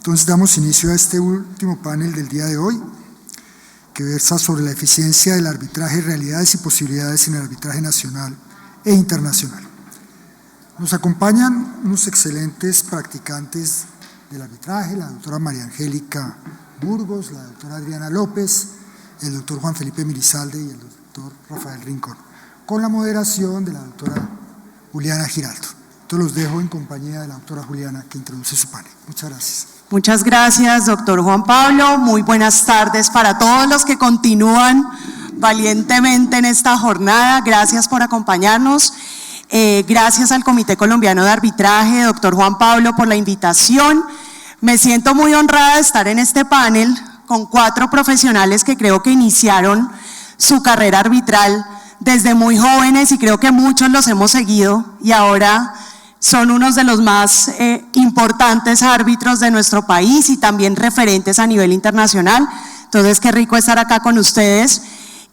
Entonces damos inicio a este último panel del día de hoy, que versa sobre la eficiencia del arbitraje, realidades y posibilidades en el arbitraje nacional e internacional. Nos acompañan unos excelentes practicantes del arbitraje, la doctora María Angélica Burgos, la doctora Adriana López, el doctor Juan Felipe Mirizalde y el doctor Rafael Rincón, con la moderación de la doctora Juliana Giraldo. Entonces los dejo en compañía de la doctora Juliana, que introduce su panel. Muchas gracias. Muchas gracias, doctor Juan Pablo. Muy buenas tardes para todos los que continúan valientemente en esta jornada. Gracias por acompañarnos. Gracias al Comité Colombiano de Arbitraje, doctor Juan Pablo, por la invitación. Me siento muy honrada de estar en este panel con 4 profesionales que creo que iniciaron su carrera arbitral desde muy jóvenes y creo que muchos los hemos seguido y ahora son unos de los más importantes árbitros de nuestro país y también referentes a nivel internacional. Entonces, qué rico estar acá con ustedes.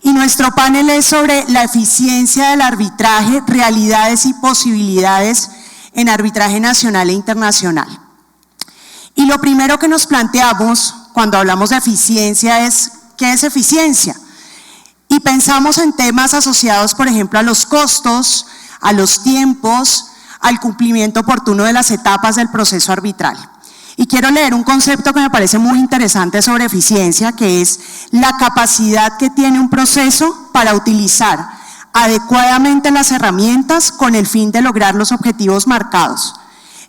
Y nuestro panel es sobre la eficiencia del arbitraje, realidades y posibilidades en arbitraje nacional e internacional. Y lo primero que nos planteamos cuando hablamos de eficiencia es, ¿qué es eficiencia? Y pensamos en temas asociados, por ejemplo, a los costos, a los tiempos, al cumplimiento oportuno de las etapas del proceso arbitral. Y quiero leer un concepto que me parece muy interesante sobre eficiencia, que es la capacidad que tiene un proceso para utilizar adecuadamente las herramientas con el fin de lograr los objetivos marcados.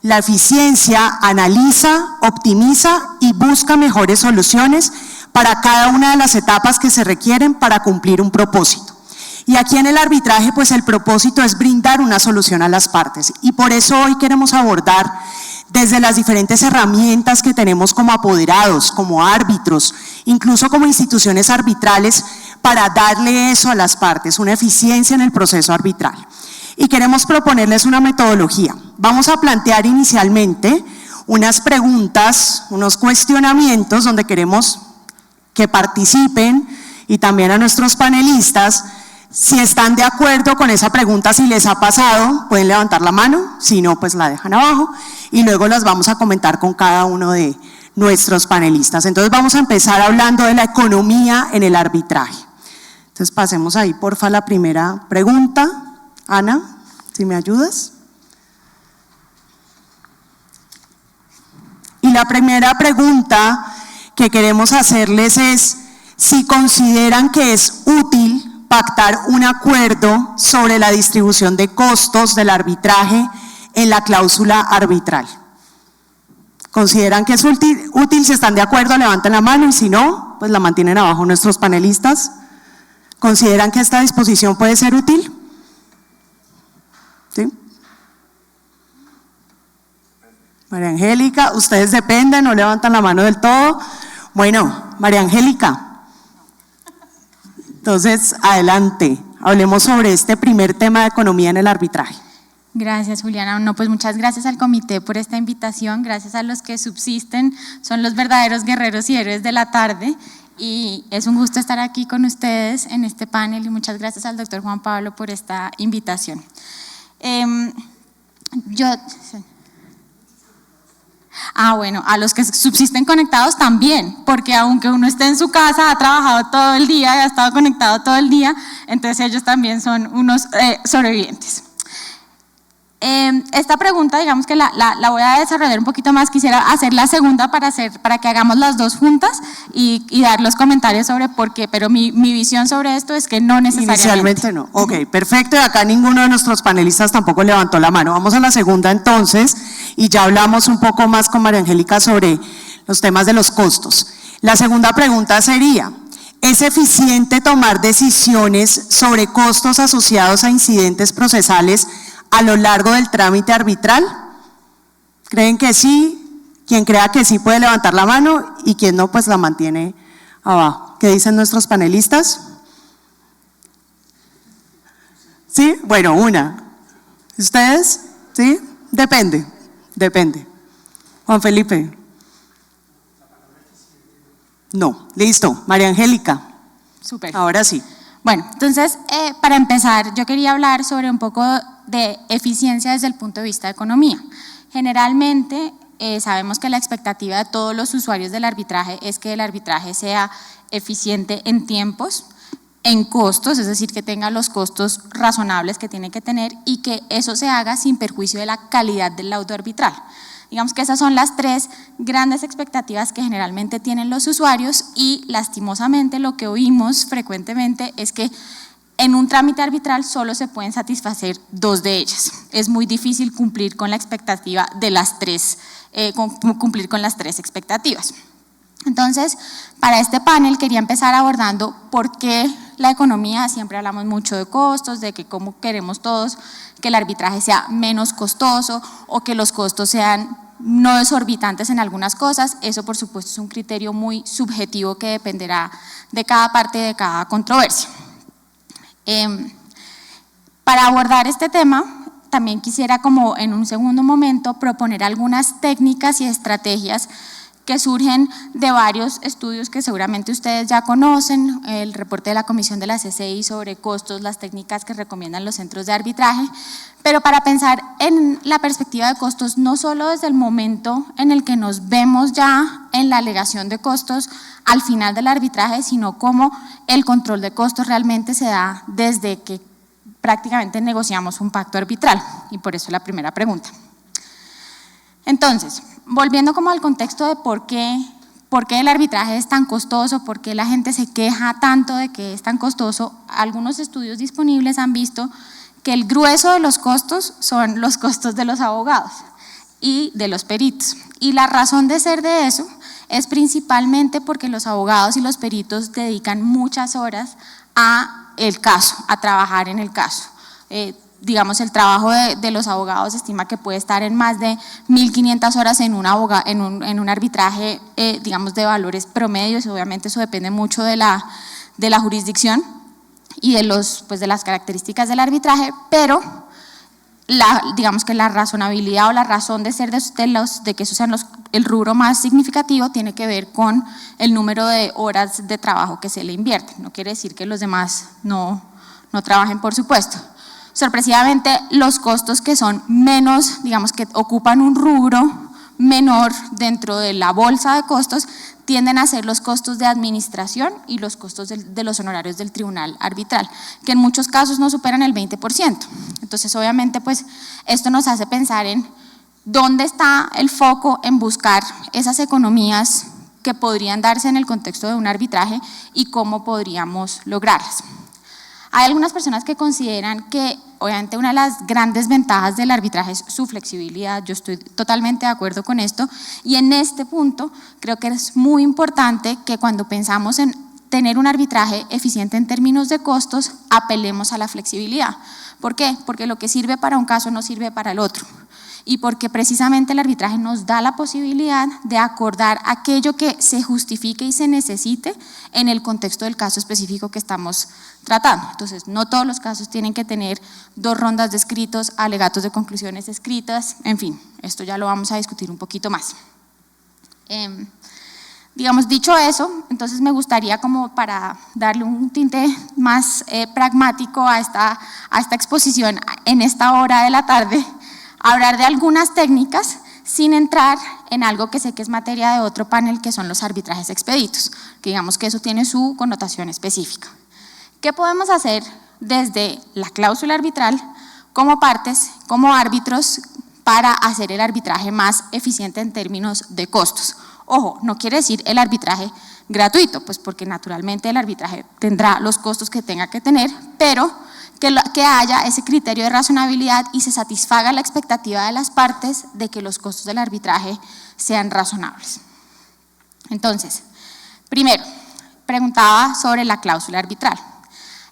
La eficiencia analiza, optimiza y busca mejores soluciones para cada una de las etapas que se requieren para cumplir un propósito. Y aquí en el arbitraje, pues el propósito es brindar una solución a las partes. Y por eso hoy queremos abordar desde las diferentes herramientas que tenemos como apoderados, como árbitros, incluso como instituciones arbitrales, para darle eso a las partes, una eficiencia en el proceso arbitral. Y queremos proponerles una metodología. Vamos a plantear inicialmente unas preguntas, unos cuestionamientos donde queremos que participen y también a nuestros panelistas. Si están de acuerdo con esa pregunta, si les ha pasado, pueden levantar la mano, si no, pues la dejan abajo y luego las vamos a comentar con cada uno de nuestros panelistas. Entonces vamos a empezar hablando de la economía en el arbitraje. Entonces pasemos ahí, porfa, la primera pregunta. Ana, si me ayudas. Y la primera pregunta que queremos hacerles es si consideran que es útil pactar un acuerdo sobre la distribución de costos del arbitraje en la cláusula arbitral. ¿Consideran que es útil? Si están de acuerdo, levanten la mano y si no, pues la mantienen abajo nuestros panelistas. ¿Consideran que esta disposición puede ser útil? ¿Sí? María Angélica, ustedes dependen, no levantan la mano del todo. Bueno, María Angélica. Entonces, adelante, hablemos sobre este primer tema de economía en el arbitraje. Gracias, Juliana. No, pues muchas gracias al comité por esta invitación, gracias a los que subsisten, son los verdaderos guerreros y héroes de la tarde y es un gusto estar aquí con ustedes en este panel y muchas gracias al doctor Juan Pablo por esta invitación. Bueno, a los que subsisten conectados también, porque aunque uno esté en su casa, ha trabajado todo el día y ha estado conectado todo el día, entonces ellos también son unos sobrevivientes. Esta pregunta, digamos que la voy a desarrollar un poquito más, quisiera hacer la segunda para que hagamos las dos juntas y dar los comentarios sobre por qué, pero mi visión sobre esto es que no necesariamente. Inicialmente no, ok, perfecto, y acá ninguno de nuestros panelistas tampoco levantó la mano. Vamos a la segunda entonces, y ya hablamos un poco más con María Angélica sobre los temas de los costos. La segunda pregunta sería, ¿es eficiente tomar decisiones sobre costos asociados a incidentes procesales a lo largo del trámite arbitral? ¿Creen que sí? Quien crea que sí puede levantar la mano y quien no, pues la mantiene abajo. ¿Qué dicen nuestros panelistas? ¿Sí? Bueno, una. ¿Ustedes? ¿Sí? Depende. Juan Felipe. No. Listo. María Angélica. Súper. Ahora sí. Bueno, entonces, para empezar, yo quería hablar sobre un poco de eficiencia desde el punto de vista de economía. Generalmente, sabemos que la expectativa de todos los usuarios del arbitraje es que el arbitraje sea eficiente en tiempos, en costos, es decir, que tenga los costos razonables que tiene que tener y que eso se haga sin perjuicio de la calidad del laudo arbitral. Digamos que esas son las tres grandes expectativas que generalmente tienen los usuarios y lastimosamente lo que oímos frecuentemente es que en un trámite arbitral solo se pueden satisfacer dos de ellas. Es muy difícil cumplir con la expectativa de las tres, cumplir con las tres expectativas. Entonces, para este panel quería empezar abordando por qué la economía, siempre hablamos mucho de costos, de que cómo queremos todos que el arbitraje sea menos costoso o que los costos sean no exorbitantes en algunas cosas. Eso, por supuesto, es un criterio muy subjetivo que dependerá de cada parte de cada controversia. Para abordar este tema, también quisiera como en un segundo momento proponer algunas técnicas y estrategias que surgen de varios estudios que seguramente ustedes ya conocen, el reporte de la Comisión de la CCI sobre costos, las técnicas que recomiendan los centros de arbitraje, pero para pensar en la perspectiva de costos, no solo desde el momento en el que nos vemos ya en la alegación de costos al final del arbitraje, sino cómo el control de costos realmente se da desde que prácticamente negociamos un pacto arbitral, y por eso la primera pregunta. Entonces, volviendo como al contexto de por qué el arbitraje es tan costoso, por qué la gente se queja tanto de que es tan costoso, algunos estudios disponibles han visto que el grueso de los costos son los costos de los abogados y de los peritos. Y la razón de ser de eso es principalmente porque los abogados y los peritos dedican muchas horas a el caso, a trabajar en el caso. Digamos, el trabajo de los abogados se estima que puede estar en más de 1.500 horas en un arbitraje, digamos, de valores promedios. Obviamente eso depende mucho de la jurisdicción y de las características del arbitraje, pero digamos que la razonabilidad o la razón de ser de que eso sean el rubro más significativo tiene que ver con el número de horas de trabajo que se le invierte. No quiere decir que los demás no trabajen, por supuesto. Sorpresivamente, los costos que son menos, digamos que ocupan un rubro menor dentro de la bolsa de costos, tienden a ser los costos de administración y los costos de los honorarios del tribunal arbitral, que en muchos casos no superan el 20%. Entonces, obviamente, pues esto nos hace pensar en dónde está el foco en buscar esas economías que podrían darse en el contexto de un arbitraje y cómo podríamos lograrlas. Hay algunas personas que consideran que obviamente una de las grandes ventajas del arbitraje es su flexibilidad. Yo estoy totalmente de acuerdo con esto y en este punto creo que es muy importante que cuando pensamos en tener un arbitraje eficiente en términos de costos, apelemos a la flexibilidad. ¿Por qué? Porque lo que sirve para un caso no sirve para el otro. Y porque precisamente el arbitraje nos da la posibilidad de acordar aquello que se justifique y se necesite en el contexto del caso específico que estamos tratando. Entonces, no todos los casos tienen que tener 2 rondas de escritos, alegatos de conclusiones escritas, en fin, esto ya lo vamos a discutir un poquito más. Digamos, dicho eso, entonces me gustaría como para darle un tinte más pragmático a esta exposición en esta hora de la tarde, hablar de algunas técnicas sin entrar en algo que sé que es materia de otro panel, que son los arbitrajes expeditos, que digamos que eso tiene su connotación específica. ¿Qué podemos hacer desde la cláusula arbitral como partes, como árbitros, para hacer el arbitraje más eficiente en términos de costos? Ojo, no quiere decir el arbitraje gratuito, pues porque naturalmente el arbitraje tendrá los costos que tenga que tener, pero que haya ese criterio de razonabilidad y se satisfaga la expectativa de las partes de que los costos del arbitraje sean razonables. Entonces, primero, preguntaba sobre la cláusula arbitral.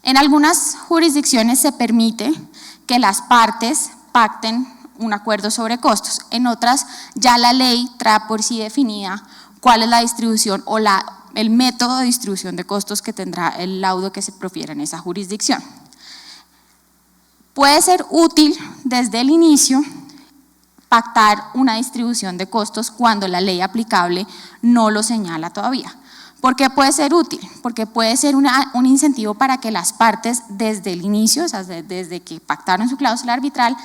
En algunas jurisdicciones se permite que las partes pacten un acuerdo sobre costos, en otras ya la ley trae por sí definida cuál es la distribución o el método de distribución de costos que tendrá el laudo que se profiera en esa jurisdicción. Puede ser útil desde el inicio pactar una distribución de costos cuando la ley aplicable no lo señala todavía. ¿Por qué puede ser útil? Porque puede ser un incentivo para que las partes desde el inicio, o sea, desde que pactaron su cláusula arbitral,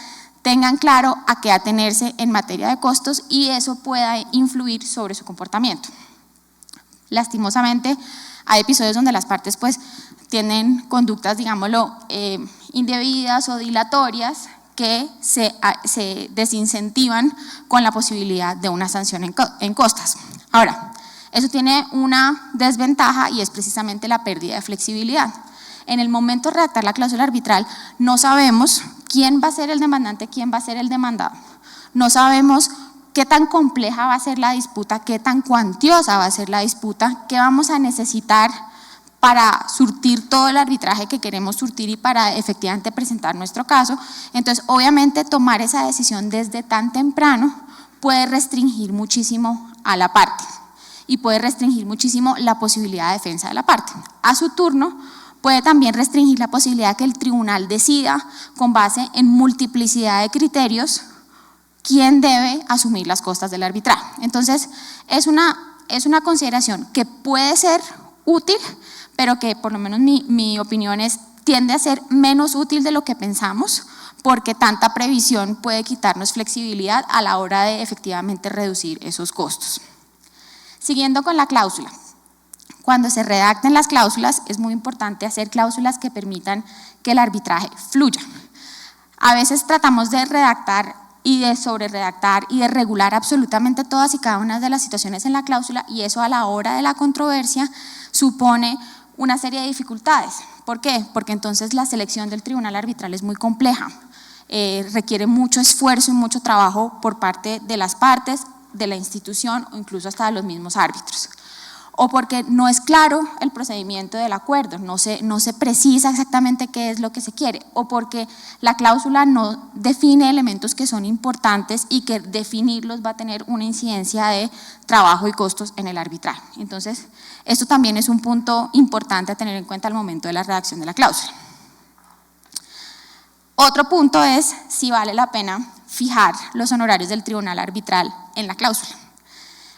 tengan claro a qué atenerse en materia de costos y eso pueda influir sobre su comportamiento. Lastimosamente, hay episodios donde las partes pues tienen conductas, digámoslo, indebidas o dilatorias que se desincentivan con la posibilidad de una sanción en costas. Ahora, eso tiene una desventaja y es precisamente la pérdida de flexibilidad. En el momento de redactar la cláusula arbitral no sabemos quién va a ser el demandante, quién va a ser el demandado. No sabemos qué tan compleja va a ser la disputa, qué tan cuantiosa va a ser la disputa, qué vamos a necesitar para surtir todo el arbitraje que queremos surtir y para efectivamente presentar nuestro caso. Entonces, obviamente, tomar esa decisión desde tan temprano puede restringir muchísimo a la parte y puede restringir muchísimo la posibilidad de defensa de la parte. A su turno, puede también restringir la posibilidad que el tribunal decida con base en multiplicidad de criterios quién debe asumir las costas del arbitraje. Entonces, es una consideración que puede ser útil, pero que por lo menos mi opinión es tiende a ser menos útil de lo que pensamos, porque tanta previsión puede quitarnos flexibilidad a la hora de efectivamente reducir esos costos. Siguiendo con la cláusula. Cuando se redacten las cláusulas, es muy importante hacer cláusulas que permitan que el arbitraje fluya. A veces tratamos de redactar y de sobreredactar y de regular absolutamente todas y cada una de las situaciones en la cláusula y eso a la hora de la controversia supone una serie de dificultades. ¿Por qué? Porque entonces la selección del tribunal arbitral es muy compleja, requiere mucho esfuerzo y mucho trabajo por parte de las partes, de la institución o incluso hasta de los mismos árbitros. O porque no es claro el procedimiento del acuerdo, no se precisa exactamente qué es lo que se quiere, o porque la cláusula no define elementos que son importantes y que definirlos va a tener una incidencia de trabajo y costos en el arbitraje. Entonces, esto también es un punto importante a tener en cuenta al momento de la redacción de la cláusula. Otro punto es si vale la pena fijar los honorarios del tribunal arbitral en la cláusula.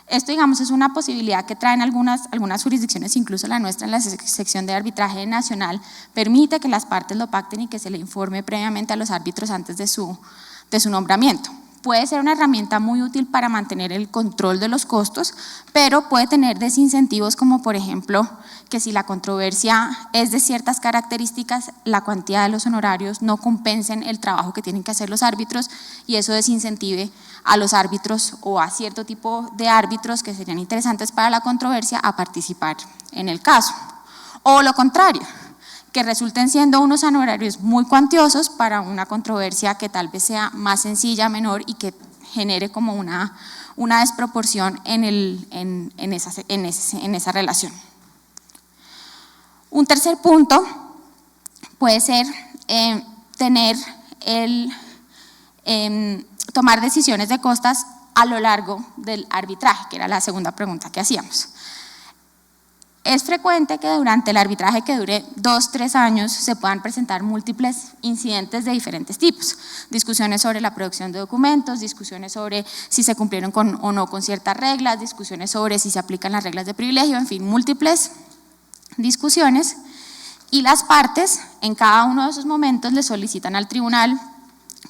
Esto, digamos, es una posibilidad que traen algunas jurisdicciones, incluso la nuestra en la sección de arbitraje nacional, permite que las partes lo pacten y que se le informe previamente a los árbitros antes de su nombramiento. Puede ser una herramienta muy útil para mantener el control de los costos, pero puede tener desincentivos como, por ejemplo, que si la controversia es de ciertas características, la cuantía de los honorarios no compensen el trabajo que tienen que hacer los árbitros y eso desincentive a los árbitros o a cierto tipo de árbitros que serían interesantes para la controversia a participar en el caso. O lo contrario, que resulten siendo unos honorarios muy cuantiosos para una controversia que tal vez sea más sencilla, menor y que genere como una desproporción en esa relación. Un tercer punto puede ser tomar decisiones de costas a lo largo del arbitraje, que era la segunda pregunta que hacíamos. Es frecuente que durante el arbitraje que dure 2-3 años se puedan presentar múltiples incidentes de diferentes tipos, discusiones sobre la producción de documentos, discusiones sobre si se cumplieron o no con ciertas reglas, discusiones sobre si se aplican las reglas de privilegio, en fin, múltiples discusiones y las partes en cada uno de esos momentos le solicitan al tribunal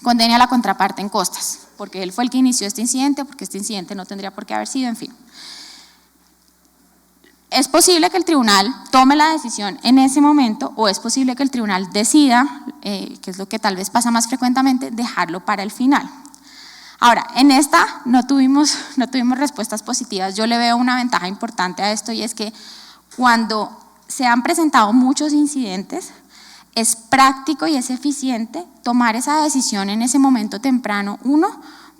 condene a la contraparte en costas, porque él fue el que inició este incidente, porque este incidente no tendría por qué haber sido, en fin. Es posible que el tribunal tome la decisión en ese momento o es posible que el tribunal decida, que es lo que tal vez pasa más frecuentemente, dejarlo para el final. Ahora, en esta no tuvimos respuestas positivas. Yo le veo una ventaja importante a esto y es que cuando se han presentado muchos incidentes, es práctico y es eficiente tomar esa decisión en ese momento temprano,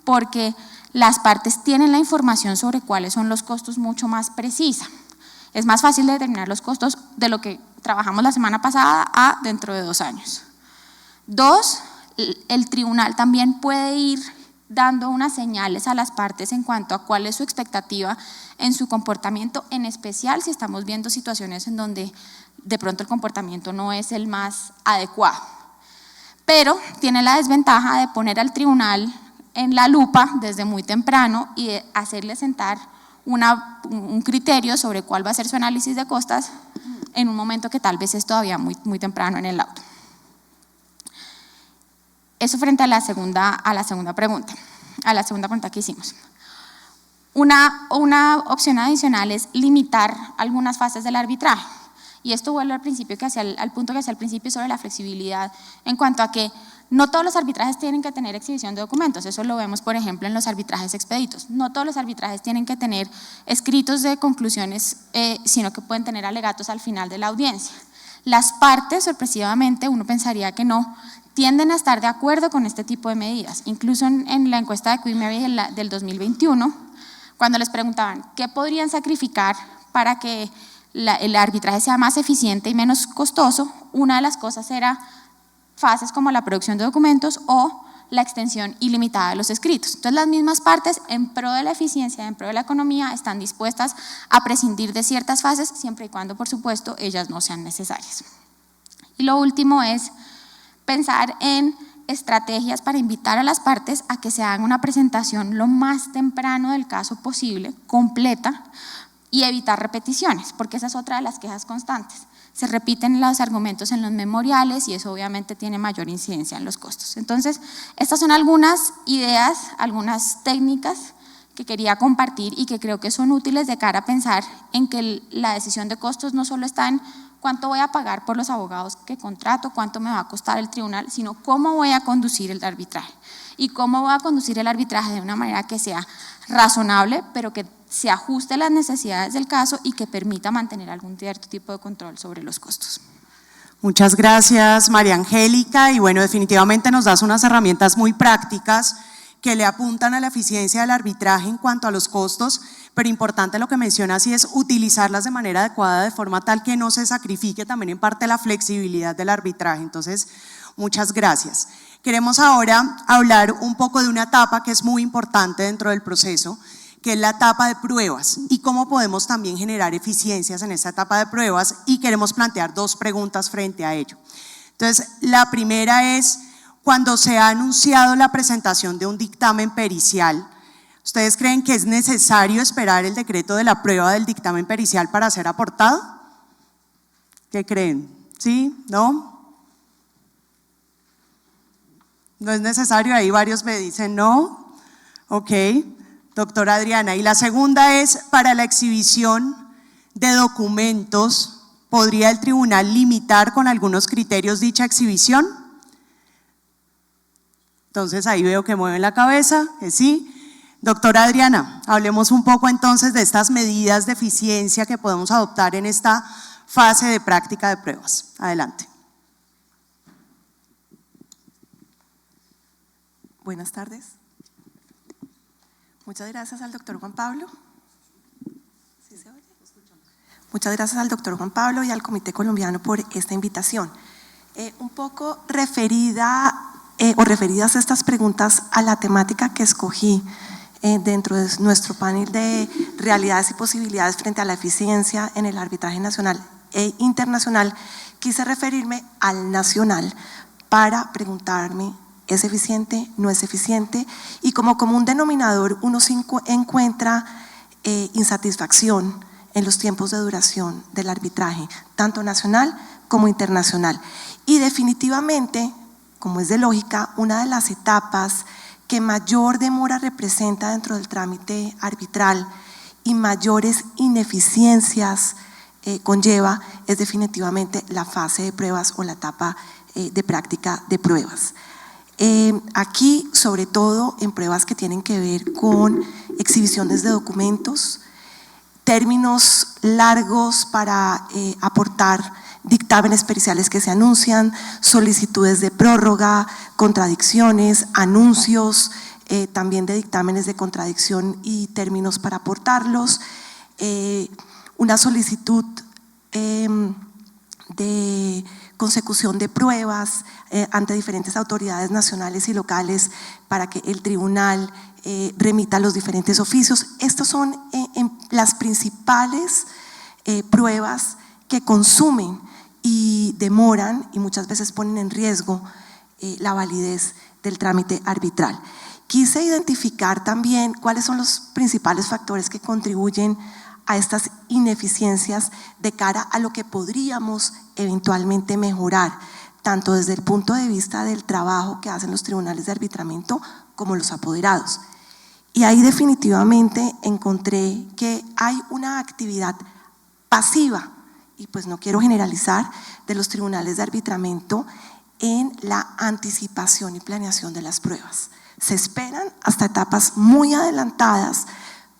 porque las partes tienen la información sobre cuáles son los costos mucho más precisa. Es más fácil de determinar los costos de lo que trabajamos la semana pasada a dentro de 2 años. 2, el tribunal también puede ir dando unas señales a las partes en cuanto a cuál es su expectativa en su comportamiento, en especial si estamos viendo situaciones en donde de pronto el comportamiento no es el más adecuado. Pero tiene la desventaja de poner al tribunal en la lupa desde muy temprano y de hacerle sentar un criterio sobre cuál va a ser su análisis de costas en un momento que tal vez es todavía muy temprano en el laudo. Eso frente a la segunda pregunta que hicimos. Una opción adicional es limitar algunas fases del arbitraje. Y esto vuelve al punto que hacía al principio sobre la flexibilidad en cuanto a que no todos los arbitrajes tienen que tener exhibición de documentos. Eso lo vemos, por ejemplo, en los arbitrajes expeditos. No todos los arbitrajes tienen que tener escritos de conclusiones, sino que pueden tener alegatos al final de la audiencia. Las partes, sorpresivamente, uno pensaría que no, tienden a estar de acuerdo con este tipo de medidas. Incluso en la encuesta de Queen Mary del 2021, cuando les preguntaban qué podrían sacrificar para que el arbitraje sea más eficiente y menos costoso, una de las cosas era fases como la producción de documentos o la extensión ilimitada de los escritos. Entonces las mismas partes, en pro de la eficiencia, en pro de la economía, están dispuestas a prescindir de ciertas fases siempre y cuando, por supuesto, ellas no sean necesarias. Y lo último es pensar en estrategias para invitar a las partes a que se hagan una presentación lo más temprano del caso posible, completa, y evitar repeticiones, porque esa es otra de las quejas constantes. Se repiten los argumentos en los memoriales y eso obviamente tiene mayor incidencia en los costos. Entonces, estas son algunas ideas, algunas técnicas que quería compartir y que creo que son útiles de cara a pensar en que la decisión de costos no solo está en cuánto voy a pagar por los abogados que contrato, cuánto me va a costar el tribunal, sino cómo voy a conducir el arbitraje. Y cómo voy a conducir el arbitraje de una manera que sea razonable, pero que se ajuste a las necesidades del caso y que permita mantener algún cierto tipo de control sobre los costos. Muchas gracias, María Angélica, y bueno, definitivamente nos das unas herramientas muy prácticas que le apuntan a la eficiencia del arbitraje en cuanto a los costos, pero importante lo que mencionas y es utilizarlas de manera adecuada, de forma tal que no se sacrifique también en parte la flexibilidad del arbitraje. Entonces, muchas gracias. Queremos ahora hablar un poco de una etapa que es muy importante dentro del proceso, que es la etapa de pruebas y cómo podemos también generar eficiencias en esta etapa de pruebas, y queremos plantear dos preguntas frente a ello. Entonces, la primera es, cuando se ha anunciado la presentación de un dictamen pericial, ¿ustedes creen que es necesario esperar el decreto de la prueba del dictamen pericial para ser aportado? ¿Qué creen? ¿Sí? ¿No? ¿No es necesario? Ahí varios me dicen no. Ok, doctora Adriana. Y la segunda es, para la exhibición de documentos, ¿podría el tribunal limitar con algunos criterios dicha exhibición? Entonces ahí veo que mueven la cabeza, que sí. Doctora Adriana, hablemos un poco entonces de estas medidas de eficiencia que podemos adoptar en esta fase de práctica de pruebas. Adelante. Buenas tardes. Muchas gracias al doctor Juan Pablo. ¿Sí se oye? Muchas gracias al doctor Juan Pablo y al Comité Colombiano por esta invitación. Un poco referidas estas preguntas a la temática que escogí dentro de nuestro panel de realidades y posibilidades frente a la eficiencia en el arbitraje nacional e internacional, quise referirme al nacional para preguntarme: ¿es eficiente? ¿No es eficiente? Y como común denominador uno se encuentra insatisfacción en los tiempos de duración del arbitraje, tanto nacional como internacional. Y definitivamente, como es de lógica, una de las etapas que mayor demora representa dentro del trámite arbitral y mayores ineficiencias conlleva es definitivamente la fase de pruebas o la etapa de práctica de pruebas. Aquí, sobre todo en pruebas que tienen que ver con exhibiciones de documentos, términos largos para aportar dictámenes periciales que se anuncian, solicitudes de prórroga, contradicciones, anuncios también de dictámenes de contradicción y términos para aportarlos, una solicitud de consecución de pruebas ante diferentes autoridades nacionales y locales para que el tribunal remita los diferentes oficios. Estas son las principales pruebas que consumen y demoran y muchas veces ponen en riesgo la validez del trámite arbitral. Quise identificar también cuáles son los principales factores que contribuyen a estas ineficiencias de cara a lo que podríamos eventualmente mejorar tanto desde el punto de vista del trabajo que hacen los tribunales de arbitramiento como los apoderados. Y ahí definitivamente encontré que hay una actividad pasiva, y pues no quiero generalizar, de los tribunales de arbitramiento en la anticipación y planeación de las pruebas. Se esperan hasta etapas muy adelantadas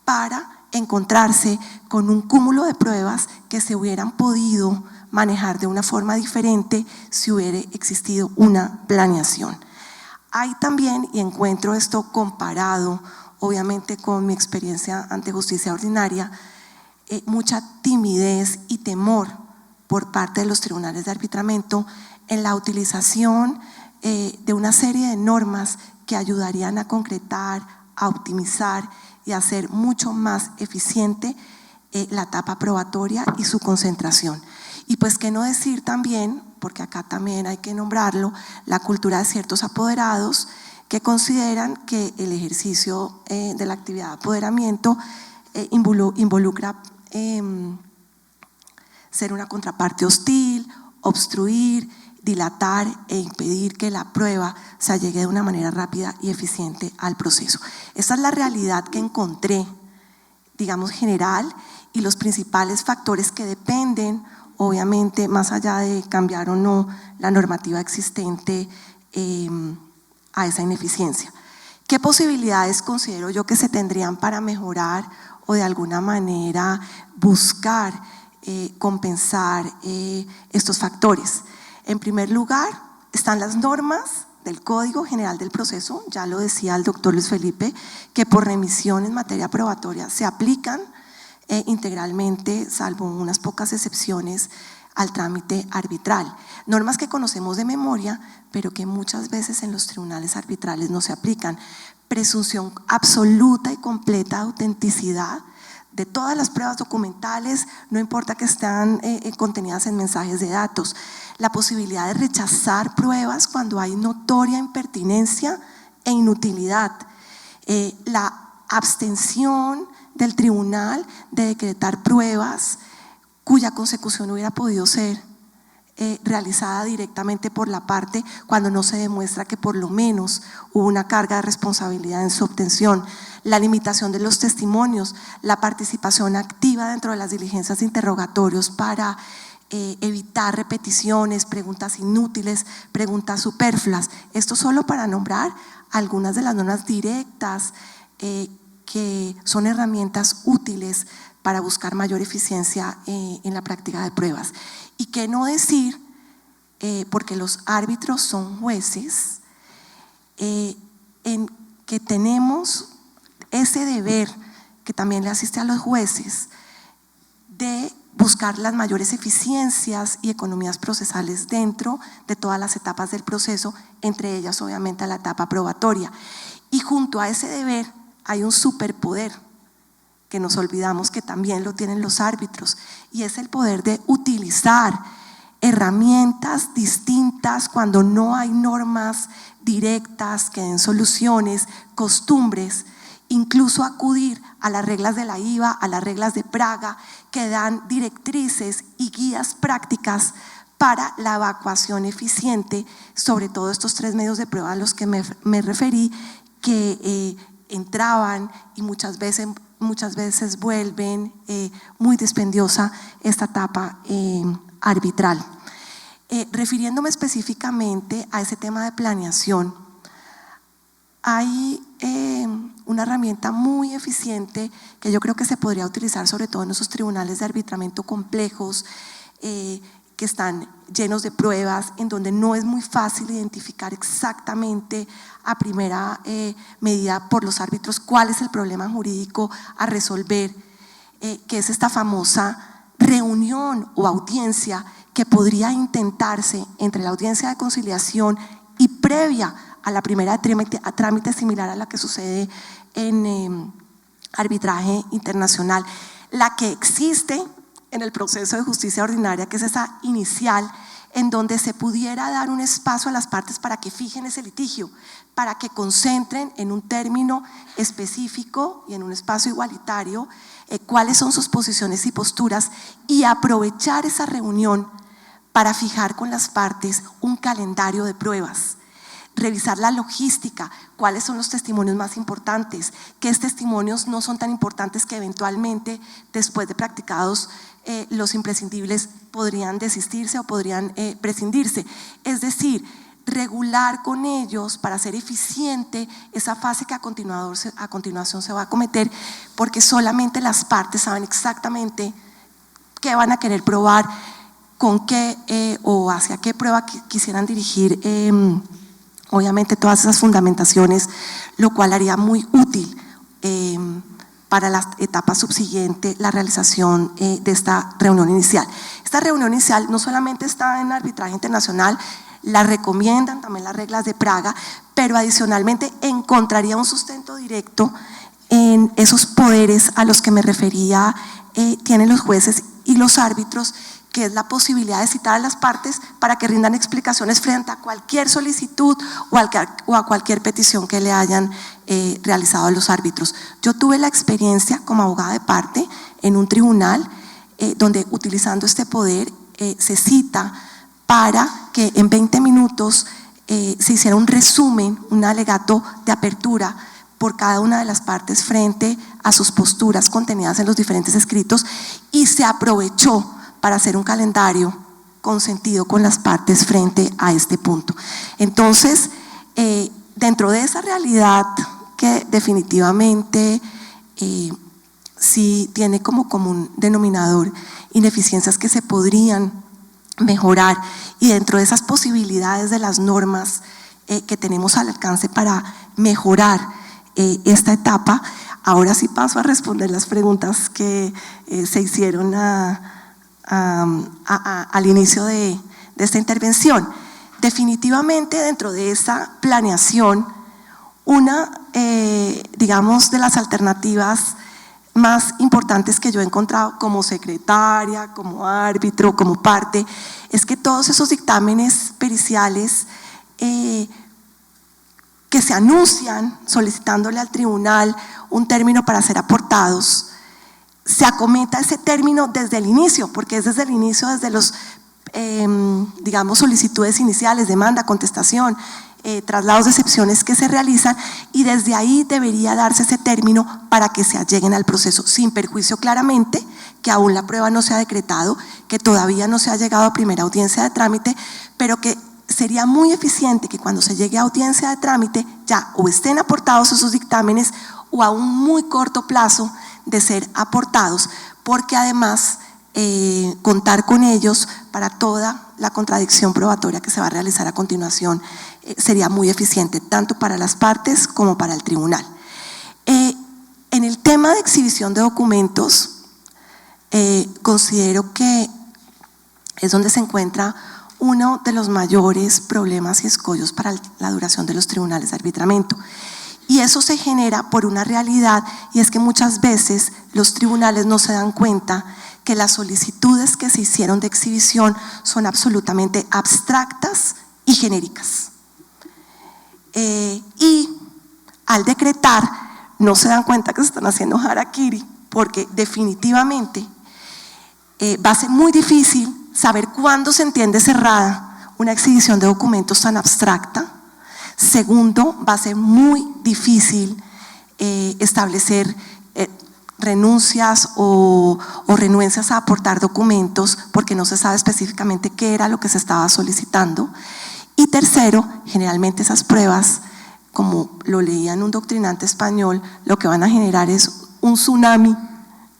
para encontrarse con un cúmulo de pruebas que se hubieran podido manejar de una forma diferente si hubiera existido una planeación. Hay también, y encuentro esto comparado obviamente con mi experiencia ante justicia ordinaria, mucha timidez y temor por parte de los tribunales de arbitramiento en la utilización de una serie de normas que ayudarían a concretar, a optimizar y a hacer mucho más eficiente la etapa probatoria y su concentración. Y pues qué no decir también, porque acá también hay que nombrarlo, la cultura de ciertos apoderados que consideran que el ejercicio de la actividad de apoderamiento involucra ser una contraparte hostil, obstruir, dilatar e impedir que la prueba se llegue de una manera rápida y eficiente al proceso. Esa es la realidad que encontré, digamos, general, y los principales factores que dependen, obviamente, más allá de cambiar o no la normativa existente a esa ineficiencia. ¿Qué posibilidades considero yo que se tendrían para mejorar o de alguna manera buscar compensar estos factores? En primer lugar, están las normas del Código General del Proceso, ya lo decía el doctor Luis Felipe, que por remisión en materia probatoria se aplican integralmente, salvo unas pocas excepciones, al trámite arbitral. Normas que conocemos de memoria, pero que muchas veces en los tribunales arbitrales no se aplican. Presunción absoluta y completa de autenticidad de todas las pruebas documentales, no importa que estén contenidas en mensajes de datos. La posibilidad de rechazar pruebas cuando hay notoria impertinencia e inutilidad. La abstención del tribunal de decretar pruebas cuya consecución hubiera podido ser realizada directamente por la parte cuando no se demuestra que por lo menos hubo una carga de responsabilidad en su obtención. La limitación de los testimonios, la participación activa dentro de las diligencias de interrogatorios para evitar repeticiones, preguntas inútiles, preguntas superfluas. Esto solo para nombrar algunas de las normas directas que son herramientas útiles para buscar mayor eficiencia en la práctica de pruebas. Y qué no decir, porque los árbitros son jueces, en que tenemos ese deber que también le asiste a los jueces de buscar las mayores eficiencias y economías procesales dentro de todas las etapas del proceso, entre ellas obviamente la etapa probatoria. Y junto a ese deber hay un superpoder que nos olvidamos que también lo tienen los árbitros, y es el poder de utilizar herramientas distintas cuando no hay normas directas que den soluciones, costumbres, incluso acudir a las reglas de la IVA, a las reglas de Praga, que dan directrices y guías prácticas para la evacuación eficiente, sobre todo estos tres medios de prueba a los que me referí, que entraban y muchas veces vuelven muy dispendiosa esta etapa arbitral. Refiriéndome específicamente a ese tema de planeación, hay una herramienta muy eficiente que yo creo que se podría utilizar sobre todo en esos tribunales de arbitramiento complejos que están llenos de pruebas, en donde no es muy fácil identificar exactamente a primera medida por los árbitros cuál es el problema jurídico a resolver, que es esta famosa reunión o audiencia que podría intentarse entre la audiencia de conciliación y previa a la primera trámite similar a la que sucede en arbitraje internacional, la que existe en el proceso de justicia ordinaria, que es esa inicial, en donde se pudiera dar un espacio a las partes para que fijen ese litigio, para que concentren en un término específico y en un espacio igualitario cuáles son sus posiciones y posturas, y aprovechar esa reunión para fijar con las partes un calendario de pruebas, revisar la logística, cuáles son los testimonios más importantes, qué testimonios no son tan importantes que eventualmente después de practicados los imprescindibles podrían desistirse o podrían prescindirse. Es decir, regular con ellos para hacer eficiente esa fase que a continuación se va a cometer, porque solamente las partes saben exactamente qué van a querer probar, con qué o hacia qué prueba quisieran dirigir obviamente todas esas fundamentaciones, lo cual haría muy útil para la etapa subsiguiente la realización de esta reunión inicial. Esta reunión inicial no solamente está en arbitraje internacional, la recomiendan también las reglas de Praga, pero adicionalmente encontraría un sustento directo en esos poderes a los que me refería tienen los jueces y los árbitros, que es la posibilidad de citar a las partes para que rindan explicaciones frente a cualquier solicitud o a cualquier petición que le hayan realizado a los árbitros. Yo tuve la experiencia como abogada de parte en un tribunal donde utilizando este poder se cita para que en 20 minutos se hiciera un resumen, un alegato de apertura por cada una de las partes frente a sus posturas contenidas en los diferentes escritos, y se aprovechó para hacer un calendario consentido con las partes frente a este punto. Entonces, dentro de esa realidad que definitivamente sí tiene como común denominador ineficiencias que se podrían mejorar, y dentro de esas posibilidades de las normas que tenemos al alcance para mejorar esta etapa, ahora sí paso a responder las preguntas que se hicieron al inicio de esta intervención. Definitivamente dentro de esa planeación, una digamos de las alternativas más importantes que yo he encontrado como secretaria, como árbitro, como parte, es que todos esos dictámenes periciales que se anuncian solicitándole al tribunal un término para ser aportados, se acometa ese término desde el inicio, porque es desde el inicio, desde los, digamos, solicitudes iniciales, demanda, contestación, traslados de excepciones que se realizan, y desde ahí debería darse ese término para que se alleguen al proceso, sin perjuicio claramente que aún la prueba no se ha decretado, que todavía no se ha llegado a primera audiencia de trámite, pero que sería muy eficiente que cuando se llegue a audiencia de trámite ya o estén aportados esos dictámenes o a un muy corto plazo de ser aportados, porque además contar con ellos para toda la contradicción probatoria que se va a realizar a continuación sería muy eficiente, tanto para las partes como para el tribunal. En el tema de exhibición de documentos, considero que es donde se encuentra uno de los mayores problemas y escollos para la duración de los tribunales de arbitramiento. Y eso se genera por una realidad, y es que muchas veces los tribunales no se dan cuenta que las solicitudes que se hicieron de exhibición son absolutamente abstractas y genéricas. Y al decretar no se dan cuenta que se están haciendo harakiri, porque definitivamente va a ser muy difícil saber cuándo se entiende cerrada una exhibición de documentos tan abstracta. Segundo, va a ser muy difícil establecer renuncias o renuencias a aportar documentos porque no se sabe específicamente qué era lo que se estaba solicitando. Y tercero, generalmente esas pruebas, como lo leía en un doctrinante español, lo que van a generar es un tsunami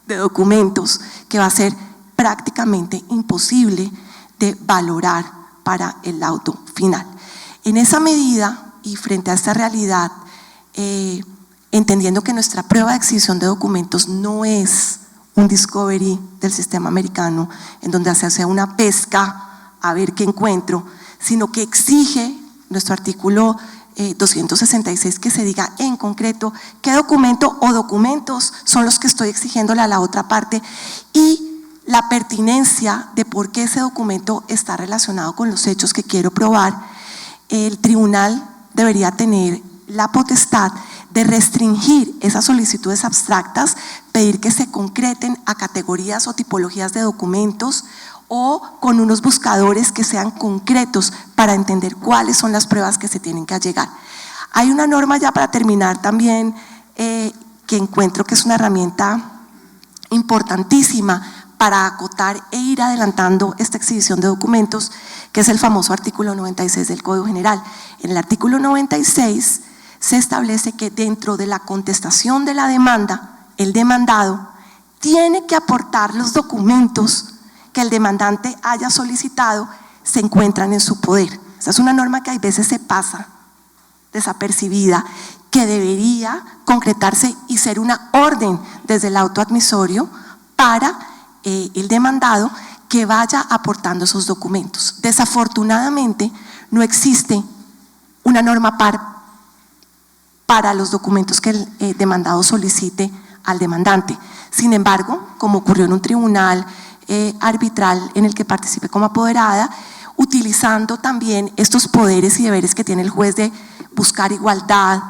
de documentos que va a ser prácticamente imposible de valorar para el laudo final. En esa medida y frente a esta realidad, entendiendo que nuestra prueba de exhibición de documentos no es un discovery del sistema americano en donde se hace una pesca a ver qué encuentro, sino que exige nuestro artículo 266 que se diga en concreto qué documento o documentos son los que estoy exigiéndole a la otra parte, y la pertinencia de por qué ese documento está relacionado con los hechos que quiero probar. El tribunal debería tener la potestad de restringir esas solicitudes abstractas, pedir que se concreten a categorías o tipologías de documentos, o con unos buscadores que sean concretos para entender cuáles son las pruebas que se tienen que allegar. Hay una norma, ya para terminar también, que encuentro que es una herramienta importantísima para acotar e ir adelantando esta exhibición de documentos, que es el famoso artículo 96 del Código General. En el artículo 96 se establece que dentro de la contestación de la demanda, el demandado tiene que aportar los documentos que el demandante haya solicitado, se encuentran en su poder. Esa es una norma que a veces se pasa desapercibida, que debería concretarse y ser una orden desde el auto admisorio para el demandado que vaya aportando esos documentos. Desafortunadamente no existe una norma para los documentos que el demandado solicite al demandante. Sin embargo, como ocurrió en un tribunal arbitral en el que participé como apoderada, utilizando también estos poderes y deberes que tiene el juez de buscar igualdad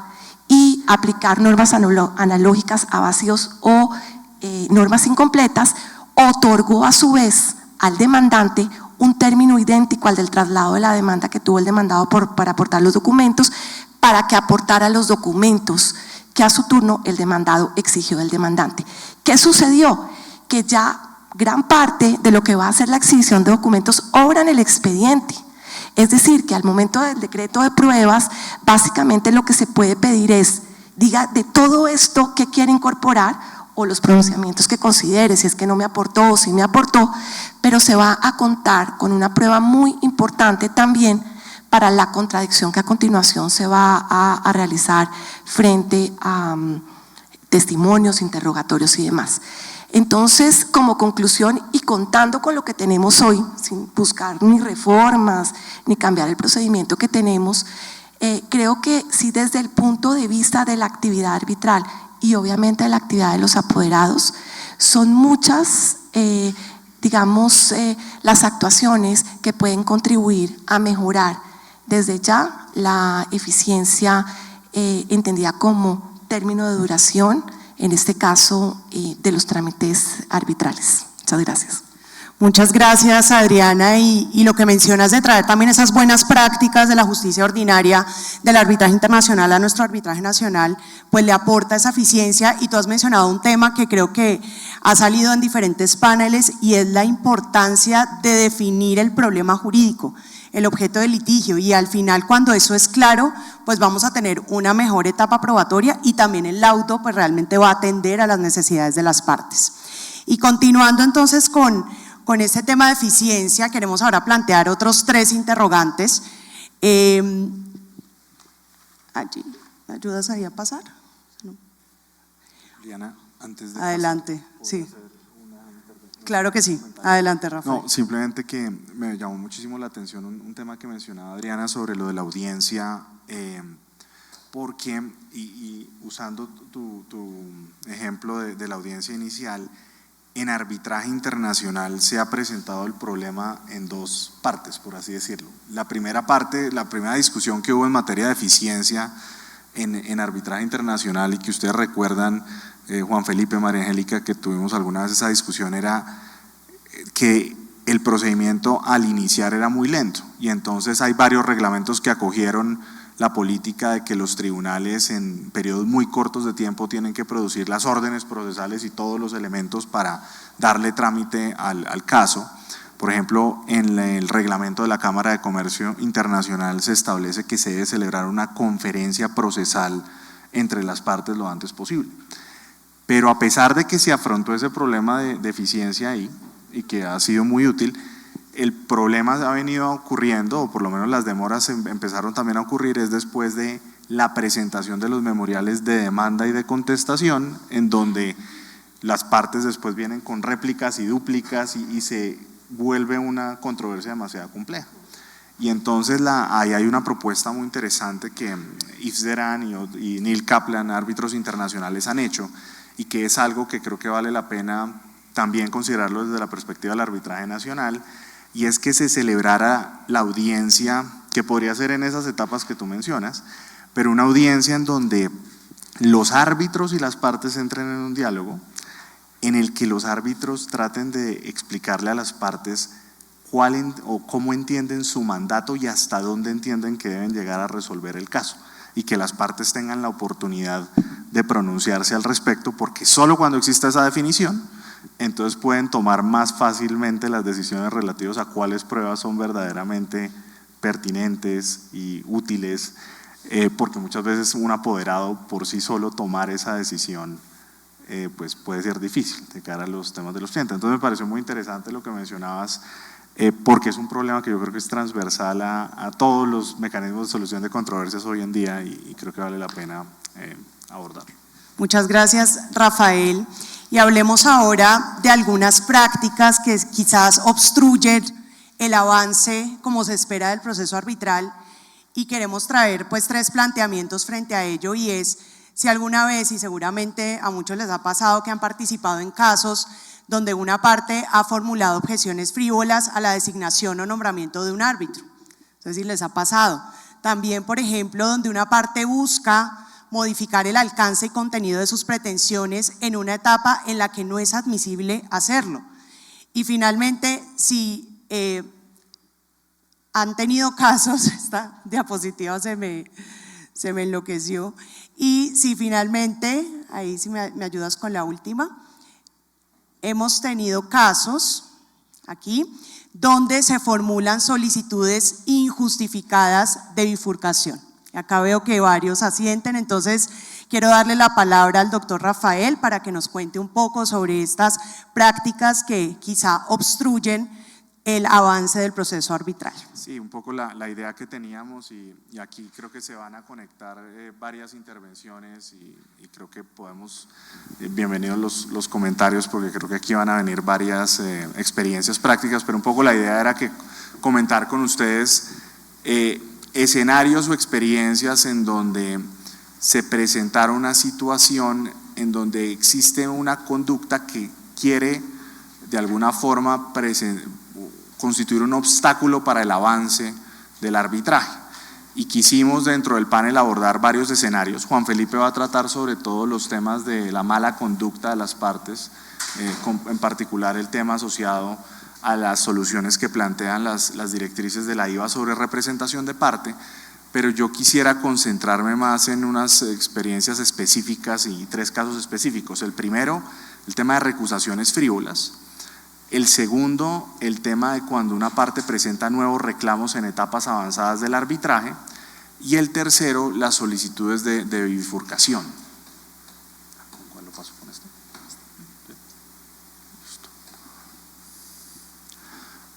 y aplicar normas analógicas a vacíos o normas incompletas, otorgó a su vez al demandante un término idéntico al del traslado de la demanda que tuvo el demandado para aportar los documentos, para que aportara los documentos que a su turno el demandado exigió del demandante. ¿Qué sucedió? Que ya gran parte de lo que va a ser la exhibición de documentos obra en el expediente. Es decir, que al momento del decreto de pruebas, básicamente lo que se puede pedir es, diga de todo esto que quiere incorporar o los pronunciamientos que considere, si es que no me aportó o si me aportó, pero se va a contar con una prueba muy importante también para la contradicción que a continuación se va a realizar frente a testimonios, interrogatorios y demás. Entonces, como conclusión y contando con lo que tenemos hoy, sin buscar ni reformas ni cambiar el procedimiento que tenemos, creo que sí, desde el punto de vista de la actividad arbitral y obviamente de la actividad de los apoderados, son muchas, las actuaciones que pueden contribuir a mejorar desde ya la eficiencia entendida como término de duración, en este caso de los trámites arbitrales. Muchas gracias. Muchas gracias, Adriana, y lo que mencionas de traer también esas buenas prácticas de la justicia ordinaria del arbitraje internacional a nuestro arbitraje nacional, pues le aporta esa eficiencia. Y tú has mencionado un tema que creo que ha salido en diferentes paneles y es la importancia de definir el problema jurídico, el objeto del litigio, y al final, cuando eso es claro, pues vamos a tener una mejor etapa probatoria y también el laudo pues realmente va a atender a las necesidades de las partes. Y continuando entonces con este tema de eficiencia, queremos ahora plantear otros 3 interrogantes. Allí, ¿me ayudas ahí a pasar? ¿No? Diana, antes de adelante, sí. Claro que sí, adelante, Rafael. No, simplemente que me llamó muchísimo la atención un tema que mencionaba Adriana sobre lo de la audiencia, porque, y usando tu ejemplo de la audiencia inicial, en arbitraje internacional se ha presentado el problema en 2 partes, por así decirlo. La primera parte, la primera discusión que hubo en materia de eficiencia en arbitraje internacional, y que ustedes recuerdan, Juan Felipe, María Angélica, que tuvimos alguna vez esa discusión, era que el procedimiento al iniciar era muy lento, y entonces hay varios reglamentos que acogieron la política de que los tribunales en periodos muy cortos de tiempo tienen que producir las órdenes procesales y todos los elementos para darle trámite al caso. Por ejemplo, en el reglamento de la Cámara de Comercio Internacional se establece que se debe celebrar una conferencia procesal entre las partes lo antes posible. Pero a pesar de que se afrontó ese problema de eficiencia ahí, y que ha sido muy útil, el problema ha venido ocurriendo, o por lo menos las demoras empezaron también a ocurrir, es después de la presentación de los memoriales de demanda y de contestación, en donde las partes después vienen con réplicas y dúplicas y se vuelve una controversia demasiado compleja. Y entonces ahí hay una propuesta muy interesante que Yves Deran y Neil Kaplan, árbitros internacionales, han hecho, y que es algo que creo que vale la pena también considerarlo desde la perspectiva del arbitraje nacional, y es que se celebrara la audiencia, que podría ser en esas etapas que tú mencionas, pero una audiencia en donde los árbitros y las partes entren en un diálogo, en el que los árbitros traten de explicarle a las partes o cómo entienden su mandato y hasta dónde entienden que deben llegar a resolver el caso, y que las partes tengan la oportunidad de pronunciarse al respecto, porque solo cuando exista esa definición, entonces pueden tomar más fácilmente las decisiones relativas a cuáles pruebas son verdaderamente pertinentes y útiles, porque muchas veces un apoderado por sí solo tomar esa decisión pues puede ser difícil de cara a los temas de los clientes. Entonces me pareció muy interesante lo que mencionabas, porque es un problema que yo creo que es transversal a todos los mecanismos de solución de controversias hoy en día, y creo que vale la pena abordarlo. Muchas gracias, Rafael. Y hablemos ahora de algunas prácticas que quizás obstruyen el avance como se espera del proceso arbitral, y queremos traer pues 3 planteamientos frente a ello, y es si alguna vez, y seguramente a muchos les ha pasado que han participado en casos donde una parte ha formulado objeciones frívolas a la designación o nombramiento de un árbitro. Entonces, si les ha pasado. También, por ejemplo, donde una parte busca modificar el alcance y contenido de sus pretensiones en una etapa en la que no es admisible hacerlo. Y finalmente, si han tenido casos, esta diapositiva se me enloqueció, y si finalmente, ahí si me ayudas con la última, hemos tenido casos aquí donde se formulan solicitudes injustificadas de bifurcación. Acá veo que varios asienten, entonces quiero darle la palabra al doctor Rafael para que nos cuente un poco sobre estas prácticas que quizá obstruyen el avance del proceso arbitral. Sí, un poco la idea que teníamos, y aquí creo que se van a conectar varias intervenciones, y creo que podemos, bienvenidos los comentarios, porque creo que aquí van a venir varias experiencias prácticas, pero un poco la idea era que comentar con ustedes escenarios o experiencias en donde se presentara una situación en donde existe una conducta que quiere de alguna forma constituir un obstáculo para el avance del arbitraje, y quisimos dentro del panel abordar varios escenarios. Juan Felipe va a tratar sobre todo los temas de la mala conducta de las partes, en particular el tema asociado a las soluciones que plantean las directrices de la IVA sobre representación de parte, pero yo quisiera concentrarme más en unas experiencias específicas y 3 casos específicos. El primero, el tema de recusaciones frívolas. El segundo, el tema de cuando una parte presenta nuevos reclamos en etapas avanzadas del arbitraje. Y el tercero, las solicitudes de bifurcación. ¿Cuál lo paso con esto?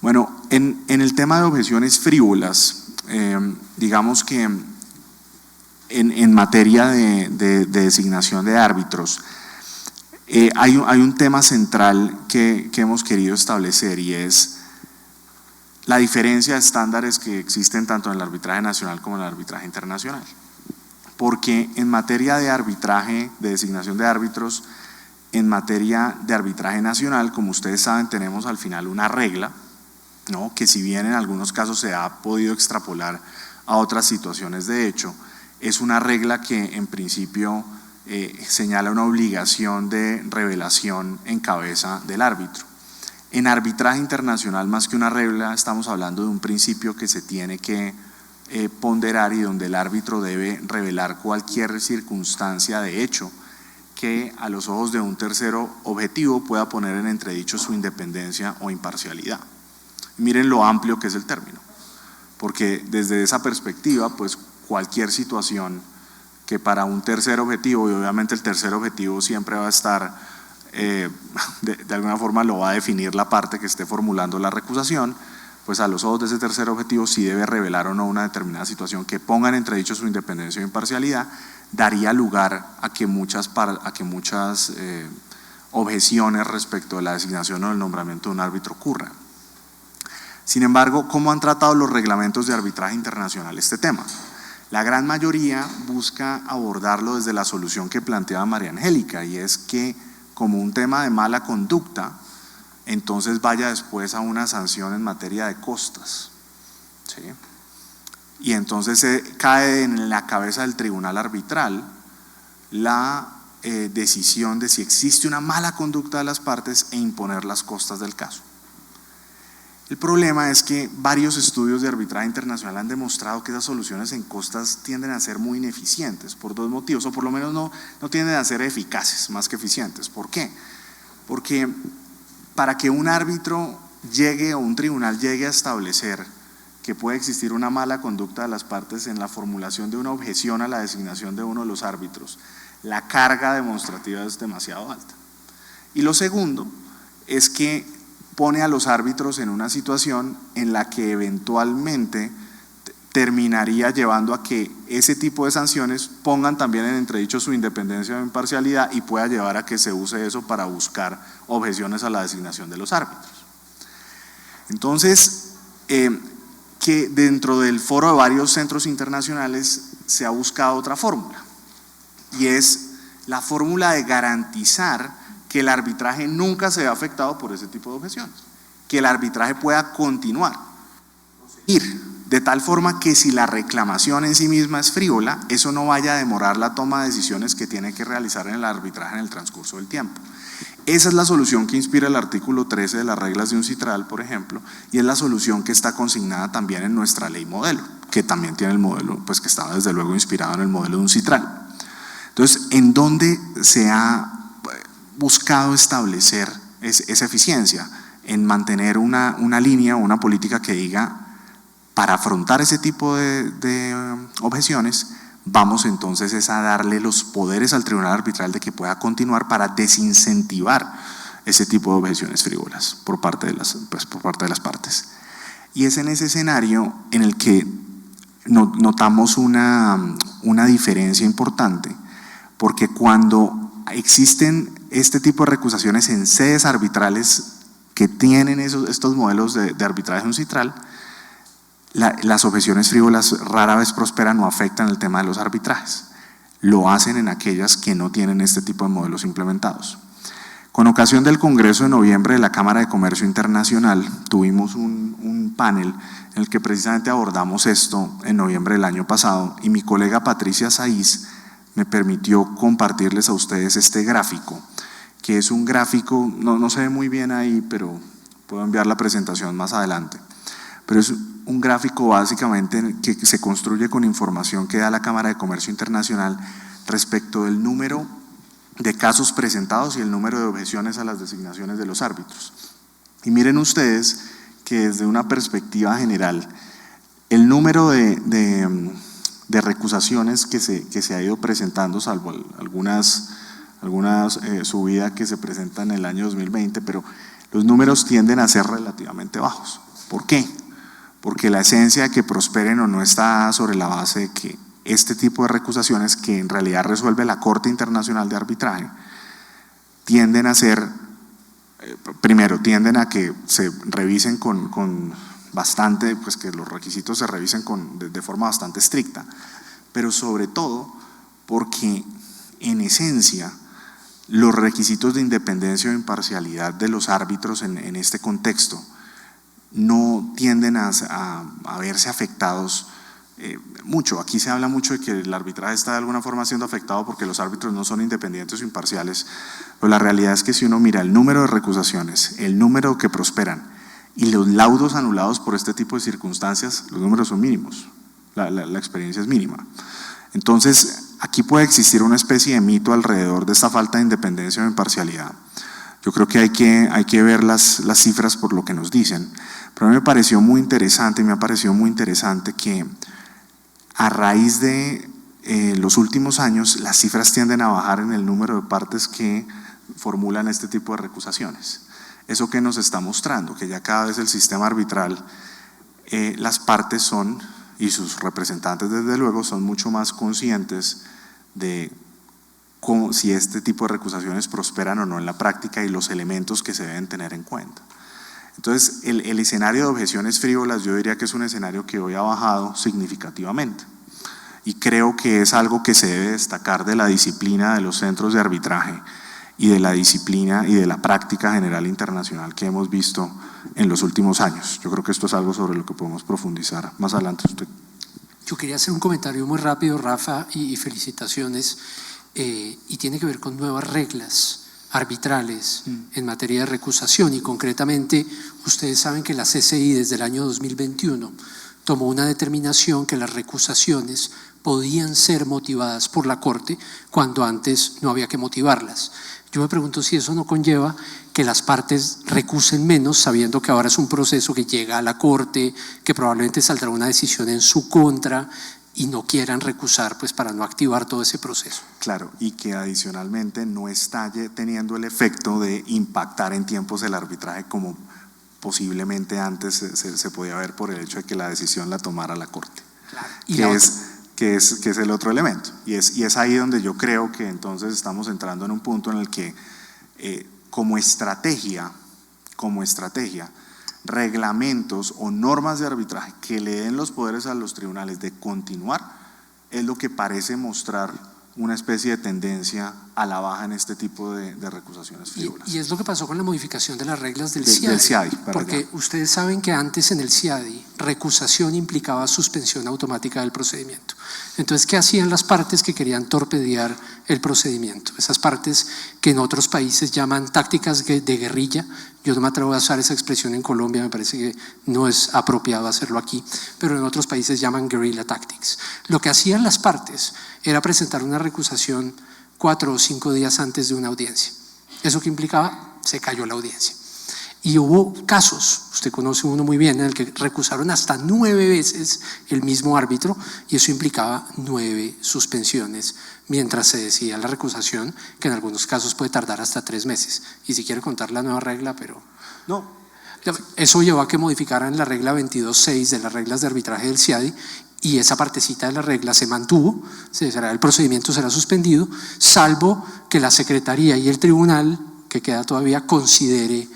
Bueno, en el tema de objeciones frívolas, digamos que en materia de designación de árbitros, hay un tema central que hemos querido establecer, y es la diferencia de estándares que existen tanto en el arbitraje nacional como en el arbitraje internacional. Porque en materia de arbitraje, de designación de árbitros, en materia de arbitraje nacional, como ustedes saben, tenemos al final una regla, ¿no?, que si bien en algunos casos se ha podido extrapolar a otras situaciones de hecho, es una regla que en principio señala una obligación de revelación en cabeza del árbitro. En arbitraje internacional, más que una regla, estamos hablando de un principio que se tiene que ponderar, y donde el árbitro debe revelar cualquier circunstancia de hecho que a los ojos de un tercero objetivo pueda poner en entredicho su independencia o imparcialidad. Miren lo amplio que es el término, porque desde esa perspectiva, pues cualquier situación que para un tercer objetivo, y obviamente el tercer objetivo siempre va a estar, de alguna forma lo va a definir la parte que esté formulando la recusación, pues a los ojos de ese tercer objetivo sí debe revelar o no una determinada situación que ponga en entredicho su independencia o imparcialidad, daría lugar a que muchas objeciones respecto de la designación o el nombramiento de un árbitro ocurran. Sin embargo, ¿cómo han tratado los reglamentos de arbitraje internacional este tema? La gran mayoría busca abordarlo desde la solución que planteaba María Angélica, y es que como un tema de mala conducta, entonces vaya después a una sanción en materia de costas, ¿sí? Y entonces cae en la cabeza del tribunal arbitral la decisión de si existe una mala conducta de las partes e imponer las costas del caso. El problema es que varios estudios de arbitraje internacional han demostrado que esas soluciones en costas tienden a ser muy ineficientes por dos motivos, o por lo menos no tienden a ser eficaces más que eficientes. ¿Por qué? Porque para que un árbitro llegue o un tribunal llegue a establecer que puede existir una mala conducta de las partes en la formulación de una objeción a la designación de uno de los árbitros, la carga demostrativa es demasiado alta. Y lo segundo es que pone a los árbitros en una situación en la que eventualmente terminaría llevando a que ese tipo de sanciones pongan también en entredicho su independencia o imparcialidad y pueda llevar a que se use eso para buscar objeciones a la designación de los árbitros. Entonces, que dentro del foro de varios centros internacionales se ha buscado otra fórmula, y es la fórmula de garantizar que el arbitraje nunca se vea afectado por ese tipo de objeciones, que el arbitraje pueda continuar, de tal forma que si la reclamación en sí misma es frívola, eso no vaya a demorar la toma de decisiones que tiene que realizar en el arbitraje en el transcurso del tiempo. Esa es la solución que inspira el artículo 13 de las reglas de UNCITRAL, por ejemplo, y es la solución que está consignada también en nuestra ley modelo, que también tiene el modelo, pues que estaba desde luego inspirado en el modelo de UNCITRAL. Entonces, ¿en dónde se ha buscado establecer esa eficiencia? En mantener una línea o una política que diga, para afrontar ese tipo de objeciones, vamos entonces es a darle los poderes al tribunal arbitral de que pueda continuar para desincentivar ese tipo de objeciones frívolas por parte de las partes. Y es en ese escenario en el que notamos una diferencia importante, porque cuando existen este tipo de recusaciones en sedes arbitrales que tienen estos modelos de arbitraje UNCITRAL, las objeciones frívolas rara vez prosperan o afectan el tema de los arbitrajes. Lo hacen en aquellas que no tienen este tipo de modelos implementados. Con ocasión del Congreso de noviembre de la Cámara de Comercio Internacional, tuvimos un panel en el que precisamente abordamos esto en noviembre del año pasado, y mi colega Patricia Saiz me permitió compartirles a ustedes este gráfico, que es un gráfico, no se ve muy bien ahí, pero puedo enviar la presentación más adelante, pero es un gráfico básicamente que se construye con información que da la Cámara de Comercio Internacional respecto del número de casos presentados y el número de objeciones a las designaciones de los árbitros. Y miren ustedes que desde una perspectiva general, el número de recusaciones que se ha ido presentando, salvo algunas subidas que se presentan en el año 2020, pero los números tienden a ser relativamente bajos. ¿Por qué? Porque la esencia de que prosperen o no está sobre la base de que este tipo de recusaciones, que en realidad resuelve la Corte Internacional de Arbitraje, tienden a ser, primero, tienden a que se revisen con bastante, pues que los requisitos se revisen de forma bastante estricta, pero sobre todo porque en esencia los requisitos de independencia o imparcialidad de los árbitros en este contexto no tienden a verse afectados mucho. Aquí se habla mucho de que el arbitraje está de alguna forma siendo afectado porque los árbitros no son independientes o imparciales, pero la realidad es que si uno mira el número de recusaciones, el número que prosperan y los laudos anulados por este tipo de circunstancias, los números son mínimos, la experiencia es mínima. Entonces, aquí puede existir una especie de mito alrededor de esta falta de independencia o imparcialidad. Yo creo que hay que ver las cifras por lo que nos dicen, pero a mí me ha parecido muy interesante que a raíz de los últimos años las cifras tienden a bajar en el número de partes que formulan este tipo de recusaciones. ¿Eso qué nos está mostrando? Que ya cada vez el sistema arbitral, las partes son, y sus representantes desde luego, son mucho más conscientes de si este tipo de recusaciones prosperan o no en la práctica y los elementos que se deben tener en cuenta. Entonces, el escenario de objeciones frívolas yo diría que es un escenario que hoy ha bajado significativamente, y creo que es algo que se debe destacar de la disciplina de los centros de arbitraje y de la disciplina y de la práctica general internacional que hemos visto en los últimos años. Yo creo que esto es algo sobre lo que podemos profundizar más adelante. Yo quería hacer un comentario muy rápido, Rafa, y felicitaciones, y tiene que ver con nuevas reglas arbitrales en materia de recusación, y concretamente ustedes saben que la CCI desde el año 2021 tomó una determinación que las recusaciones podían ser motivadas por la Corte cuando antes no había que motivarlas. Yo me pregunto si eso no conlleva que las partes recusen menos, sabiendo que ahora es un proceso que llega a la Corte, que probablemente saldrá una decisión en su contra y no quieran recusar pues para no activar todo ese proceso. Claro, y que adicionalmente no está teniendo el efecto de impactar en tiempos el arbitraje como posiblemente antes se podía ver por el hecho de que la decisión la tomara la Corte. Claro. Que es el otro elemento. Y es ahí donde yo creo que entonces estamos entrando en un punto en el que como estrategia, reglamentos o normas de arbitraje que le den los poderes a los tribunales de continuar es lo que parece mostrar una especie de tendencia a la baja en este tipo de recusaciones frívolas. Y es lo que pasó con la modificación de las reglas del CIADI, porque ustedes saben que antes en el CIADI recusación implicaba suspensión automática del procedimiento. Entonces, ¿qué hacían las partes que querían torpedear el procedimiento? Esas partes que en otros países llaman tácticas de guerrilla. Yo no me atrevo a usar esa expresión en Colombia, me parece que no es apropiado hacerlo aquí, pero en otros países llaman guerrilla tactics. Lo que hacían las partes era presentar una recusación 4 o 5 días antes de una audiencia. ¿Eso qué implicaba? Se cayó la audiencia. Y hubo casos, usted conoce uno muy bien, en el que recusaron hasta 9 veces el mismo árbitro, y eso implicaba 9 suspensiones mientras se decía la recusación, que en algunos casos puede tardar hasta 3 meses. Y si quiere contar la nueva regla, pero no. Eso llevó a que modificaran la regla 22.6 de las reglas de arbitraje del CIADI, y esa partecita de la regla se mantuvo, el procedimiento será suspendido, salvo que la Secretaría y el tribunal, que queda todavía, considere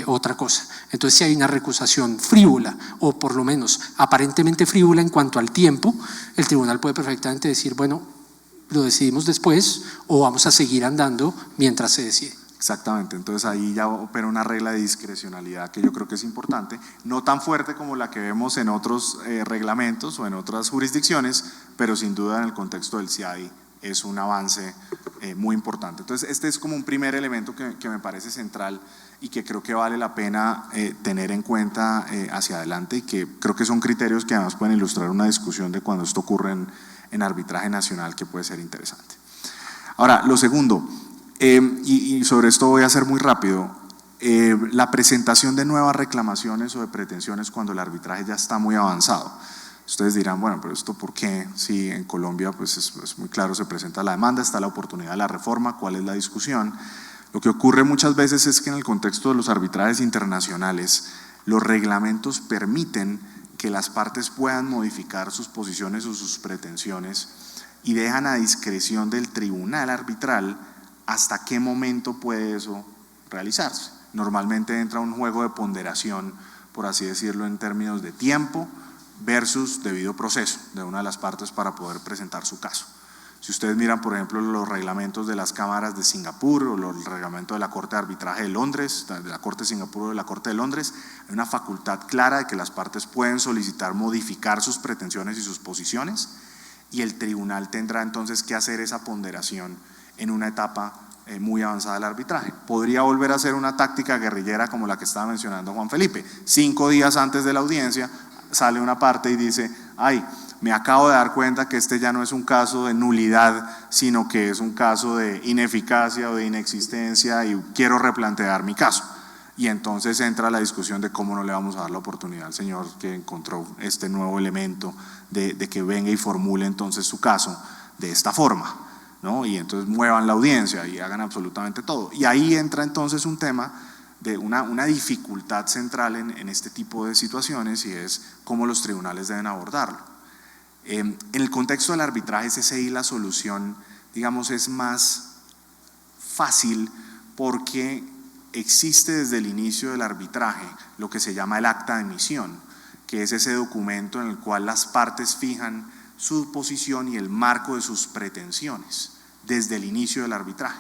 otra cosa. Entonces, si hay una recusación frívola, o por lo menos aparentemente frívola en cuanto al tiempo, el tribunal puede perfectamente decir, bueno, lo decidimos después, o vamos a seguir andando mientras se decide. Exactamente, entonces ahí ya opera una regla de discrecionalidad que yo creo que es importante, no tan fuerte como la que vemos en otros reglamentos o en otras jurisdicciones, pero sin duda en el contexto del CIADI es un avance muy importante. Entonces este es como un primer elemento que me parece central y que creo que vale la pena tener en cuenta hacia adelante, y que creo que son criterios que además pueden ilustrar una discusión de cuando esto ocurre en arbitraje nacional, que puede ser interesante. Ahora, lo segundo, y sobre esto voy a ser muy rápido, la presentación de nuevas reclamaciones o de pretensiones cuando el arbitraje ya está muy avanzado. Ustedes dirán, bueno, pero esto ¿por qué? Si en Colombia pues es muy claro, se presenta la demanda, está la oportunidad de la reforma, ¿cuál es la discusión? Lo que ocurre muchas veces es que en el contexto de los arbitrajes internacionales, los reglamentos permiten que las partes puedan modificar sus posiciones o sus pretensiones y dejan a discreción del tribunal arbitral hasta qué momento puede eso realizarse. Normalmente entra un juego de ponderación, por así decirlo, en términos de tiempo versus debido proceso de una de las partes para poder presentar su caso. Si ustedes miran, por ejemplo, los reglamentos de las cámaras de Singapur o el reglamento de la Corte de Arbitraje de Londres, de la Corte de Singapur o de la Corte de Londres, hay una facultad clara de que las partes pueden solicitar modificar sus pretensiones y sus posiciones, y el tribunal tendrá entonces que hacer esa ponderación en una etapa muy avanzada del arbitraje. Podría volver a ser una táctica guerrillera como la que estaba mencionando Juan Felipe. 5 días antes de la audiencia sale una parte y dice, ay, me acabo de dar cuenta que este ya no es un caso de nulidad, sino que es un caso de ineficacia o de inexistencia y quiero replantear mi caso. Y entonces entra la discusión de cómo no le vamos a dar la oportunidad al señor que encontró este nuevo elemento de que venga y formule entonces su caso de esta forma, ¿no? Y entonces muevan la audiencia y hagan absolutamente todo. Y ahí entra entonces un tema de una dificultad central en este tipo de situaciones, y es cómo los tribunales deben abordarlo. En el contexto del arbitraje CCI la solución, digamos, es más fácil porque existe desde el inicio del arbitraje lo que se llama el acta de emisión, que es ese documento en el cual las partes fijan su posición y el marco de sus pretensiones desde el inicio del arbitraje.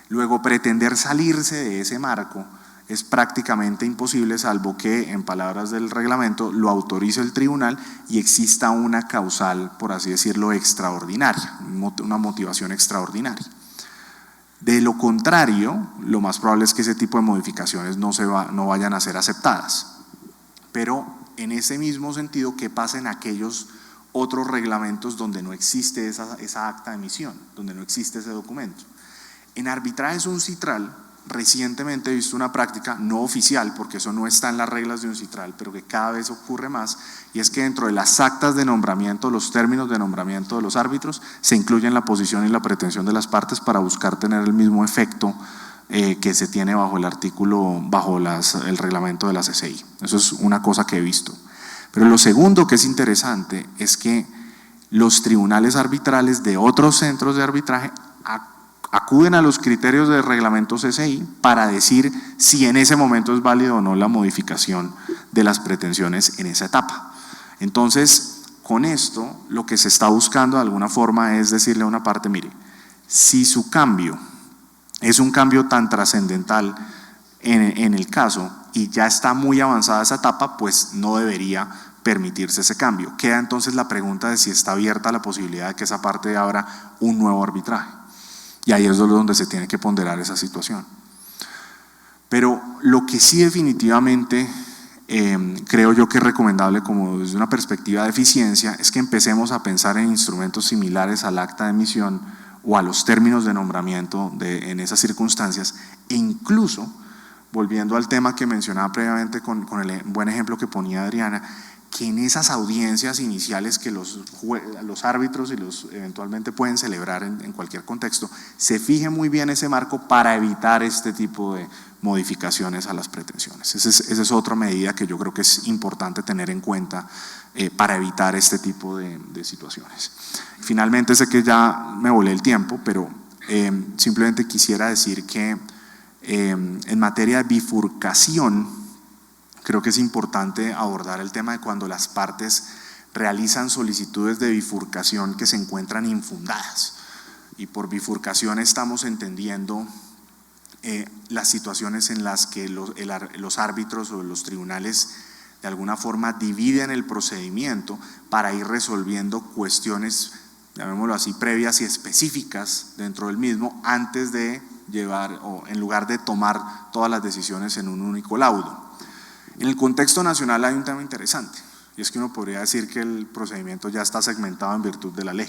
Luego, pretender salirse de ese marco es prácticamente imposible, salvo que, en palabras del reglamento, lo autorice el tribunal y exista una causal, por así decirlo, extraordinaria, una motivación extraordinaria. De lo contrario, lo más probable es que ese tipo de modificaciones no vayan a ser aceptadas. Pero en ese mismo sentido, ¿qué pasa en aquellos otros reglamentos donde no existe esa acta de emisión, donde no existe ese documento? En arbitrajes uncitral, recientemente he visto una práctica no oficial, porque eso no está en las reglas de uncitral, pero que cada vez ocurre más, y es que dentro de las actas de nombramiento, los términos de nombramiento de los árbitros, se incluyen la posición y la pretensión de las partes para buscar tener el mismo efecto que se tiene bajo el artículo, el reglamento de la CCI. Eso es una cosa que he visto. Pero lo segundo que es interesante es que los tribunales arbitrales de otros centros de arbitraje acuden a los criterios del reglamento CCI para decir si en ese momento es válido o no la modificación de las pretensiones en esa etapa. Entonces, con esto, lo que se está buscando de alguna forma es decirle a una parte, mire, si su cambio es un cambio tan trascendental en el caso y ya está muy avanzada esa etapa, pues no debería permitirse ese cambio. Queda entonces la pregunta de si está abierta la posibilidad de que esa parte abra un nuevo arbitraje. Y ahí es donde se tiene que ponderar esa situación. Pero lo que sí definitivamente creo yo que es recomendable como desde una perspectiva de eficiencia es que empecemos a pensar en instrumentos similares al acta de emisión o a los términos de nombramiento en esas circunstancias, e incluso, volviendo al tema que mencionaba previamente con el buen ejemplo que ponía Adriana, que en esas audiencias iniciales que los árbitros y los eventualmente pueden celebrar en cualquier contexto, se fije muy bien ese marco para evitar este tipo de modificaciones a las pretensiones. Esa es otra medida que yo creo que es importante tener en cuenta para evitar este tipo de situaciones. Finalmente, sé que ya me volé el tiempo, pero simplemente quisiera decir que en materia de bifurcación, creo que es importante abordar el tema de cuando las partes realizan solicitudes de bifurcación que se encuentran infundadas. Y por bifurcación estamos entendiendo las situaciones en las que los árbitros o los tribunales de alguna forma dividen el procedimiento para ir resolviendo cuestiones, llamémoslo así, previas y específicas dentro del mismo antes de llevar, o en lugar de tomar todas las decisiones en un único laudo. En el contexto nacional hay un tema interesante, y es que uno podría decir que el procedimiento ya está segmentado en virtud de la ley,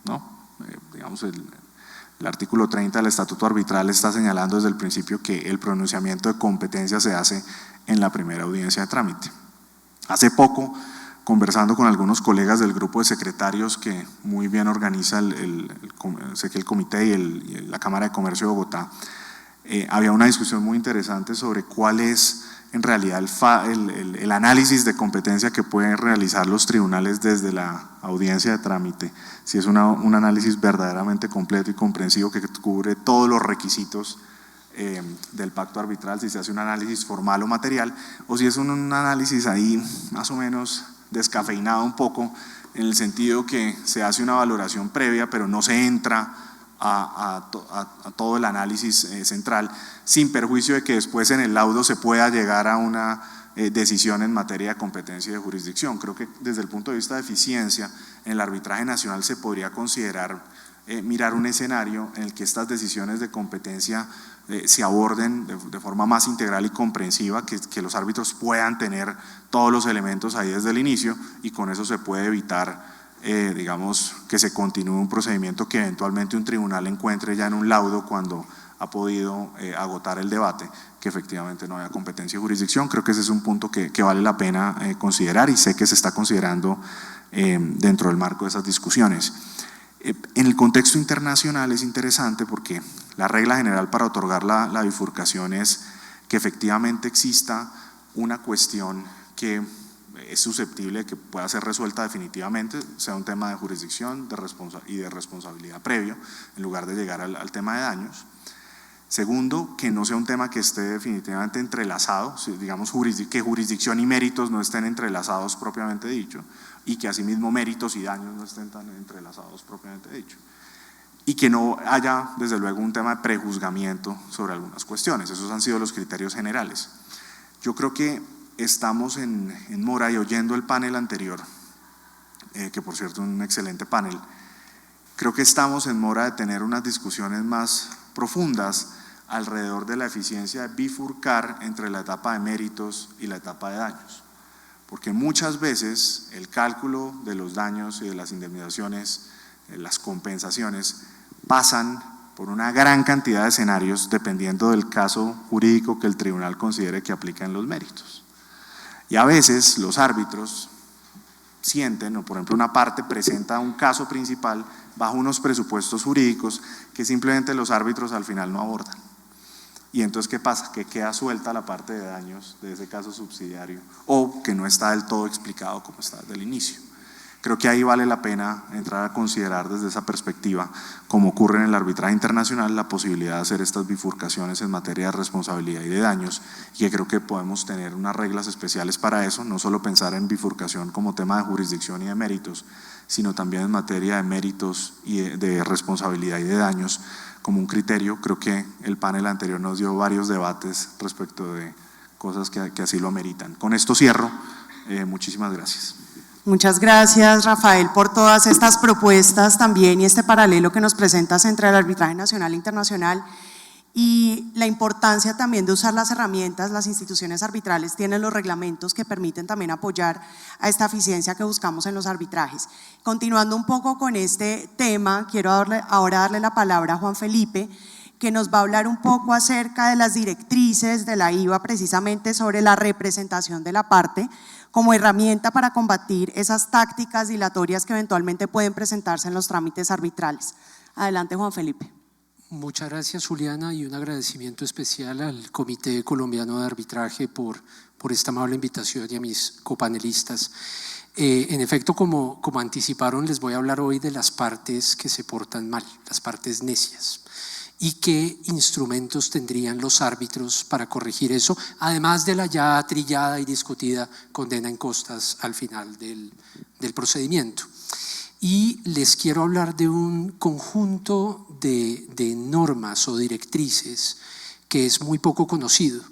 ¿no? Digamos, el artículo 30 del Estatuto Arbitral está señalando desde el principio que el pronunciamiento de competencia se hace en la primera audiencia de trámite. Hace poco, conversando con algunos colegas del grupo de secretarios que muy bien organiza sé que el comité y la Cámara de Comercio de Bogotá, había una discusión muy interesante sobre cuál es en realidad el análisis de competencia que pueden realizar los tribunales desde la audiencia de trámite, si es un análisis verdaderamente completo y comprensivo que cubre todos los requisitos del pacto arbitral, si se hace un análisis formal o material, o si es un análisis ahí más o menos descafeinado un poco, en el sentido que se hace una valoración previa, pero no se entra a todo el análisis central, sin perjuicio de que después en el laudo se pueda llegar a una decisión en materia de competencia y de jurisdicción. Creo que desde el punto de vista de eficiencia, en el arbitraje nacional se podría considerar mirar un escenario en el que estas decisiones de competencia se aborden de forma más integral y comprensiva, que los árbitros puedan tener todos los elementos ahí desde el inicio, y con eso se puede evitar digamos, que se continúe un procedimiento que eventualmente un tribunal encuentre ya en un laudo cuando ha podido agotar el debate, que efectivamente no haya competencia y jurisdicción. Creo que ese es un punto que vale la pena considerar, y sé que se está considerando dentro del marco de esas discusiones. En el contexto internacional es interesante porque la regla general para otorgar la bifurcación es que efectivamente exista una cuestión que es susceptible de que pueda ser resuelta definitivamente, sea un tema de jurisdicción y de responsabilidad previo, en lugar de llegar al tema de daños. Segundo, que no sea un tema que esté definitivamente entrelazado, digamos que jurisdicción y méritos no estén entrelazados propiamente dicho, y que asimismo méritos y daños no estén tan entrelazados propiamente dicho. Y que no haya, desde luego, un tema de prejuzgamiento sobre algunas cuestiones. Esos han sido los criterios generales. Yo creo que estamos en mora, y oyendo el panel anterior, que por cierto un excelente panel, creo que estamos en mora de tener unas discusiones más profundas alrededor de la eficiencia de bifurcar entre la etapa de méritos y la etapa de daños. Porque muchas veces el cálculo de los daños y de las indemnizaciones, las compensaciones, pasan por una gran cantidad de escenarios dependiendo del caso jurídico que el tribunal considere que aplica en los méritos. Y a veces los árbitros sienten, o por ejemplo una parte presenta un caso principal bajo unos presupuestos jurídicos que simplemente los árbitros al final no abordan. Y entonces, ¿qué pasa? Que queda suelta la parte de daños de ese caso subsidiario o que no está del todo explicado como está desde el inicio. Creo que ahí vale la pena entrar a considerar desde esa perspectiva, como ocurre en el arbitraje internacional, la posibilidad de hacer estas bifurcaciones en materia de responsabilidad y de daños, y que creo que podemos tener unas reglas especiales para eso, no solo pensar en bifurcación como tema de jurisdicción y de méritos, sino también en materia de méritos y de responsabilidad y de daños como un criterio. Creo que el panel anterior nos dio varios debates respecto de cosas que así lo ameritan. Con esto cierro. Muchísimas gracias. Muchas gracias, Rafael, por todas estas propuestas también y este paralelo que nos presentas entre el arbitraje nacional e internacional y la importancia también de usar las herramientas. Las instituciones arbitrales tienen los reglamentos que permiten también apoyar a esta eficiencia que buscamos en los arbitrajes. Continuando un poco con este tema, quiero ahora darle la palabra a Juan Felipe, que nos va a hablar un poco acerca de las directrices de la IVA, precisamente sobre la representación de la parte como herramienta para combatir esas tácticas dilatorias que eventualmente pueden presentarse en los trámites arbitrales. Adelante, Juan Felipe. Muchas gracias, Juliana, y un agradecimiento especial al Comité Colombiano de Arbitraje por esta amable invitación y a mis copanelistas. En efecto, como anticiparon, les voy a hablar hoy de las partes que se portan mal, las partes necias, y qué instrumentos tendrían los árbitros para corregir eso, además de la ya trillada y discutida condena en costas al final del procedimiento. Y les quiero hablar de un conjunto de normas o directrices que es muy poco conocido,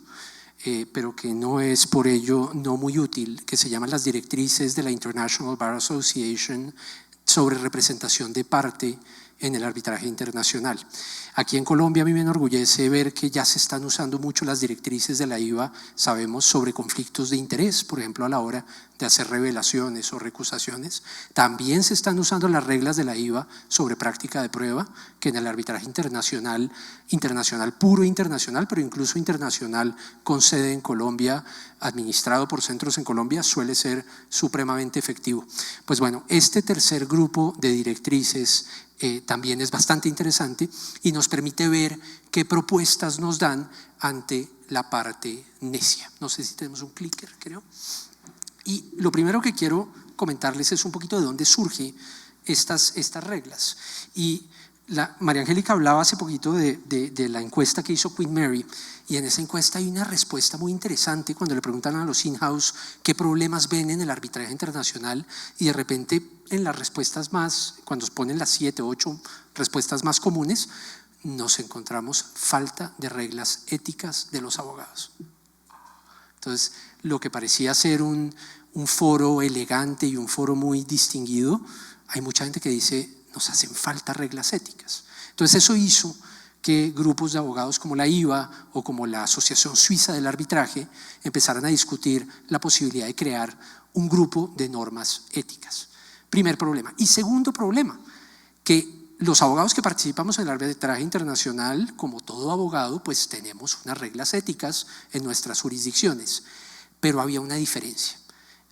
pero que no es por ello no muy útil, que se llaman las directrices de la International Bar Association sobre representación de parte en el arbitraje internacional. Aquí en Colombia a mí me enorgullece ver que ya se están usando mucho las directrices de la IVA, sabemos, sobre conflictos de interés, por ejemplo a la hora de hacer revelaciones o recusaciones. También se están usando las reglas de la IVA sobre práctica de prueba, que en el arbitraje internacional puro internacional, pero incluso internacional con sede en Colombia, administrado por centros en Colombia, suele ser supremamente efectivo. Pues bueno, este tercer grupo de directrices también es bastante interesante y nos permite ver qué propuestas nos dan ante la parte necia. No sé si tenemos un clicker, creo. Y lo primero que quiero comentarles es un poquito de dónde surgen estas reglas. Y María Angélica hablaba hace poquito de la encuesta que hizo Queen Mary, y en esa encuesta hay una respuesta muy interesante cuando le preguntan a los in-house qué problemas ven en el arbitraje internacional, y de repente en las respuestas más, cuando ponen las 7 o 8 respuestas más comunes, nos encontramos falta de reglas éticas de los abogados. Entonces, lo que parecía ser un foro elegante y un foro muy distinguido, hay mucha gente que dice, nos hacen falta reglas éticas. Entonces eso hizo que grupos de abogados como la IVA o como la Asociación Suiza del Arbitraje empezaran a discutir la posibilidad de crear un grupo de normas éticas. Primer problema. Y segundo problema, que los abogados que participamos en el arbitraje internacional, como todo abogado, pues tenemos unas reglas éticas en nuestras jurisdicciones, pero había una diferencia.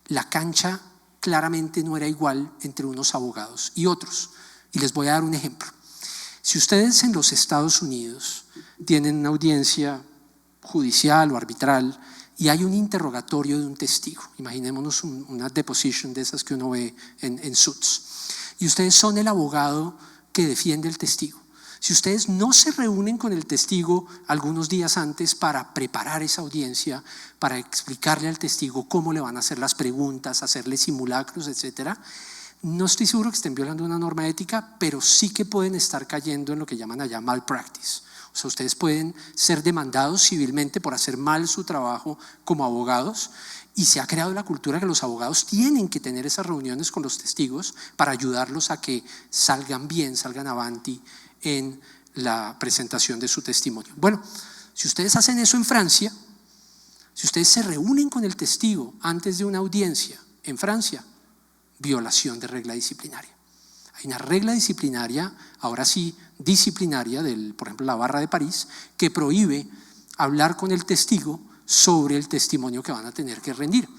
La cancha claramente no era igual entre unos abogados y otros. Y les voy a dar un ejemplo. Si ustedes en los Estados Unidos tienen una audiencia judicial o arbitral y hay un interrogatorio de un testigo, imaginémonos una deposition de esas que uno ve en suits, y ustedes son el abogado que defiende el testigo. Si ustedes no se reúnen con el testigo algunos días antes para preparar esa audiencia, para explicarle al testigo cómo le van a hacer las preguntas, hacerle simulacros, etcétera, no estoy seguro que estén violando una norma ética, pero sí que pueden estar cayendo en lo que llaman allá malpractice. O sea, ustedes pueden ser demandados civilmente por hacer mal su trabajo como abogados, y se ha creado la cultura que los abogados tienen que tener esas reuniones con los testigos para ayudarlos a que salgan bien, salgan avanti en la presentación de su testimonio. Bueno, si ustedes hacen eso en Francia, si ustedes se reúnen con el testigo antes de una audiencia en Francia, violación de regla disciplinaria. Hay una regla disciplinaria, ahora sí disciplinaria, por ejemplo la Barra de París, que prohíbe hablar con el testigo sobre el testimonio que van a tener que rendir.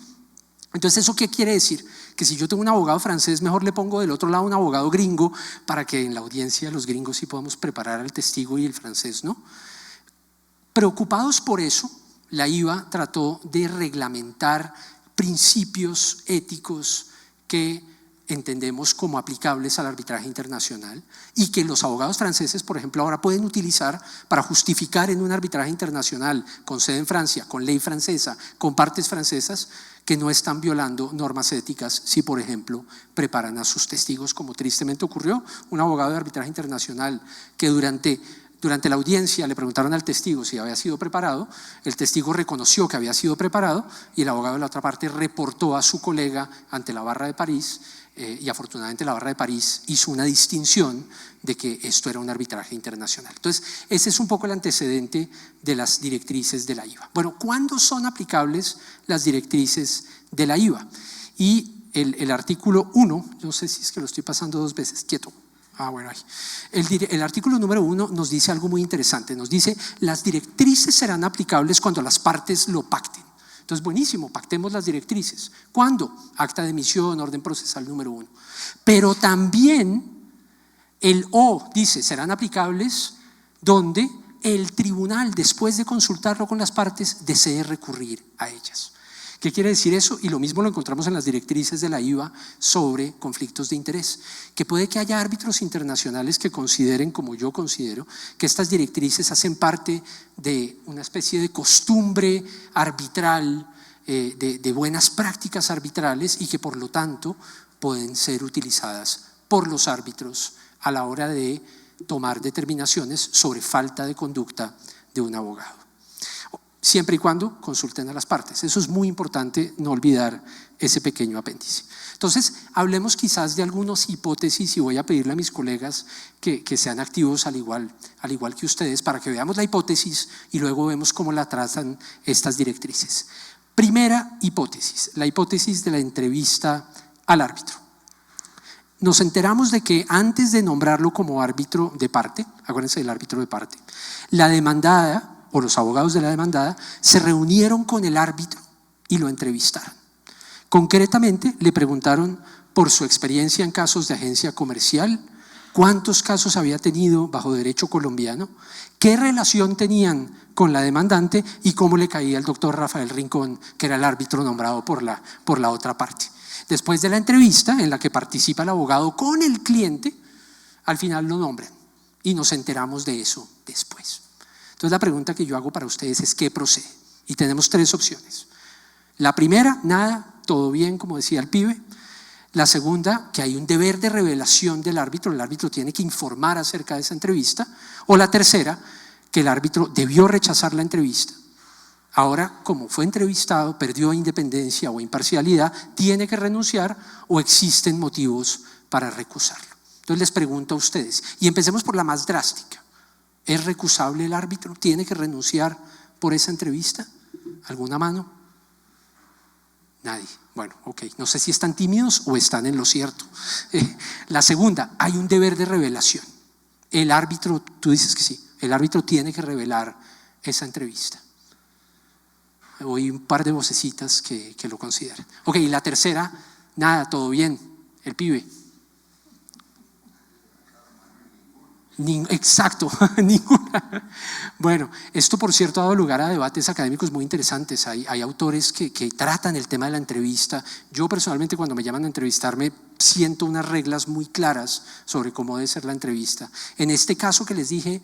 Entonces, ¿eso qué quiere decir? Que si yo tengo un abogado francés, mejor le pongo del otro lado un abogado gringo para que en la audiencia los gringos sí podamos preparar al testigo y el francés no. Preocupados por eso, la IVA trató de reglamentar principios éticos que entendemos como aplicables al arbitraje internacional y que los abogados franceses, por ejemplo, ahora pueden utilizar para justificar en un arbitraje internacional con sede en Francia, con ley francesa, con partes francesas, que no están violando normas éticas si, por ejemplo, preparan a sus testigos, como tristemente ocurrió. Un abogado de arbitraje internacional que durante la audiencia le preguntaron al testigo si había sido preparado, el testigo reconoció que había sido preparado y el abogado de la otra parte reportó a su colega ante la Barra de París y afortunadamente la Barra de París hizo una distinción de que esto era un arbitraje internacional. Entonces, ese es un poco el antecedente de las directrices de la IVA. Bueno, ¿cuándo son aplicables las directrices de la IVA? Y el artículo 1, no sé si es que lo estoy pasando dos veces, quieto. Bueno, el artículo número 1 nos dice algo muy interesante, nos dice las directrices serán aplicables cuando las partes lo pacten. Entonces, buenísimo, pactemos las directrices. ¿Cuándo? Acta de emisión, orden procesal número 1. Pero también el O dice, serán aplicables donde el tribunal, después de consultarlo con las partes, desee recurrir a ellas. ¿Qué quiere decir eso? Y lo mismo lo encontramos en las directrices de la IVA sobre conflictos de interés, que puede que haya árbitros internacionales que consideren, como yo considero, que estas directrices hacen parte de una especie de costumbre arbitral, de buenas prácticas arbitrales y que por lo tanto pueden ser utilizadas por los árbitros a la hora de tomar determinaciones sobre falta de conducta de un abogado. Siempre y cuando consulten a las partes. Eso es muy importante, no olvidar ese pequeño apéndice. Entonces, hablemos quizás de algunas hipótesis y voy a pedirle a mis colegas que sean activos al igual que ustedes para que veamos la hipótesis y luego vemos cómo la trazan estas directrices. Primera hipótesis, la hipótesis de la entrevista al árbitro. Nos enteramos de que antes de nombrarlo como árbitro de parte, acuérdense del árbitro de parte, la demandada o los abogados de la demandada se reunieron con el árbitro y lo entrevistaron. Concretamente le preguntaron por su experiencia en casos de agencia comercial, cuántos casos había tenido bajo derecho colombiano, qué relación tenían con la demandante y cómo le caía al doctor Rafael Rincón, que era el árbitro nombrado por la otra parte. Después de la entrevista en la que participa el abogado con el cliente, al final lo nombran y nos enteramos de eso después. Entonces la pregunta que yo hago para ustedes es ¿qué procede? Y tenemos tres opciones. La primera, nada, todo bien, como decía el pibe. La segunda, que hay un deber de revelación del árbitro, el árbitro tiene que informar acerca de esa entrevista. O la tercera, que el árbitro debió rechazar la entrevista. Ahora, como fue entrevistado, perdió independencia o imparcialidad, tiene que renunciar o existen motivos para recusarlo. Entonces les pregunto a ustedes, y empecemos por la más drástica. ¿Es recusable el árbitro? ¿Tiene que renunciar por esa entrevista? ¿Alguna mano? Nadie. Bueno, ok. No sé si están tímidos o están en lo cierto. La segunda, hay un deber de revelación. El árbitro, tú dices que sí, el árbitro tiene que revelar esa entrevista. Oí un par de vocecitas que lo consideran. Ok, y la tercera, nada, todo bien, el pibe. Exacto, ninguna. Bueno, esto por cierto ha dado lugar a debates académicos muy interesantes. Hay autores que tratan el tema de la entrevista. Yo personalmente cuando me llaman a entrevistarme siento unas reglas muy claras sobre cómo debe ser la entrevista. En este caso que les dije,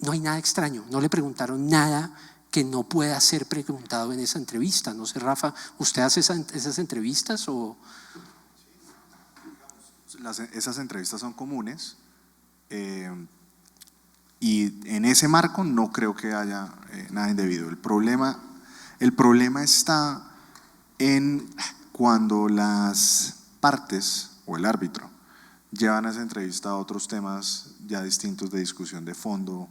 no hay nada extraño, no le preguntaron nada que no pueda ser preguntado en esa entrevista. No sé, Rafa, ¿usted hace esas entrevistas o...? Esas entrevistas son comunes. Y en ese marco no creo que haya nada indebido. El problema está en cuando las partes o el árbitro llevan a esa entrevista a otros temas ya distintos de discusión de fondo,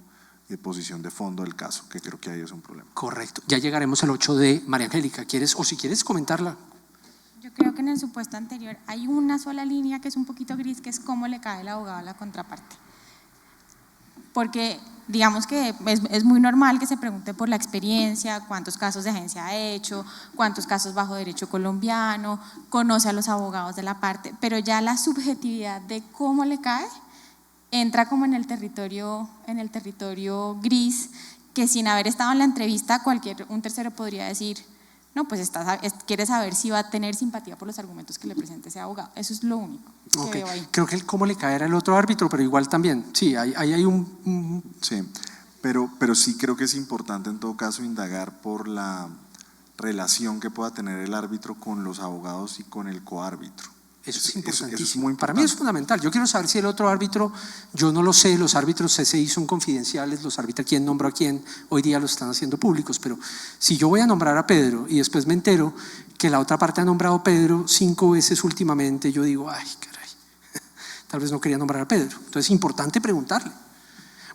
de posición de fondo del caso, que creo que ahí es un problema. Correcto. Ya llegaremos al 8D. María Angélica, ¿quieres, o si quieres comentarla? Yo creo que en el supuesto anterior hay una sola línea que es un poquito gris, que es cómo le cae el abogado a la contraparte. Porque digamos que es muy normal que se pregunte por la experiencia, cuántos casos de agencia ha hecho, cuántos casos bajo derecho colombiano, conoce a los abogados de la parte, pero ya la subjetividad de cómo le cae entra como en el territorio gris, que sin haber estado en la entrevista un tercero podría decir, no, pues quiere saber si va a tener simpatía por los argumentos que le presente ese abogado. Eso es lo único que veo ahí. Creo que cómo le caerá el otro árbitro, pero igual también, sí, ahí hay un… Sí, pero sí creo que es importante en todo caso indagar por la relación que pueda tener el árbitro con los abogados y con el coárbitro. Eso es importantísimo. Eso es muy importante. Para mí es fundamental. Yo quiero saber si el otro árbitro, yo no lo sé, los árbitros CCI son confidenciales, los arbitra quién nombra a quién, hoy día lo están haciendo públicos, pero si yo voy a nombrar a Pedro y después me entero que la otra parte ha nombrado a Pedro 5 veces últimamente, yo digo, ay, caray, tal vez no quería nombrar a Pedro. Entonces es importante preguntarle.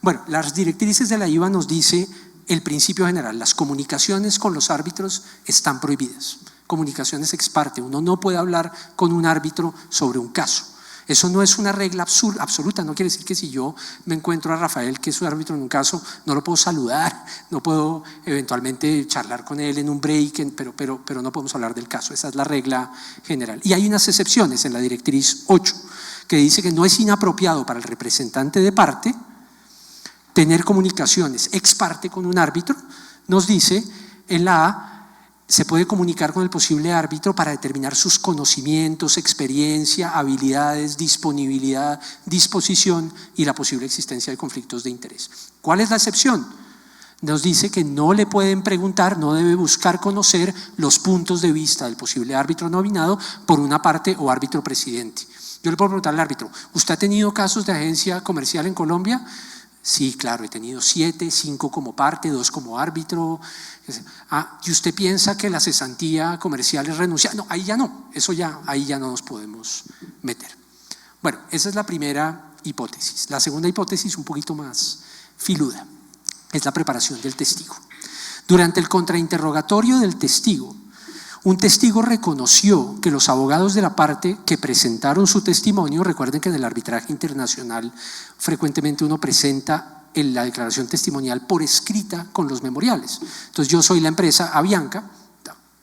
Bueno, las directrices de la IVA nos dice el principio general, las comunicaciones con los árbitros están prohibidas. Comunicaciones ex parte, uno no puede hablar con un árbitro sobre un caso. Eso no es una regla absoluta, no quiere decir que si yo me encuentro a Rafael, que es un árbitro en un caso, no lo puedo saludar, no puedo eventualmente charlar con él en un break, pero no podemos hablar del caso. Esa es la regla general. Y hay unas excepciones en la directriz 8, que dice que no es inapropiado para el representante de parte tener comunicaciones ex parte con un árbitro. Nos dice en la A, se puede comunicar con el posible árbitro para determinar sus conocimientos, experiencia, habilidades, disponibilidad, disposición y la posible existencia de conflictos de interés. ¿Cuál es la excepción? Nos dice que no le pueden preguntar, no debe buscar conocer los puntos de vista del posible árbitro nominado por una parte o árbitro presidente. Yo le puedo preguntar al árbitro, ¿usted ha tenido casos de agencia comercial en Colombia? Sí, claro, he tenido 7, 5 como parte, 2 como árbitro. ¿Y usted piensa que la cesantía comercial es renunciar? No, ahí ya no, ahí ya no nos podemos meter. Bueno, esa es la primera hipótesis. La segunda hipótesis, un poquito más filuda, es la preparación del testigo. Durante el contrainterrogatorio del testigo, un testigo reconoció que los abogados de la parte que presentaron su testimonio, recuerden que en el arbitraje internacional frecuentemente uno presenta la declaración testimonial por escrita con los memoriales. Entonces yo soy la empresa Avianca,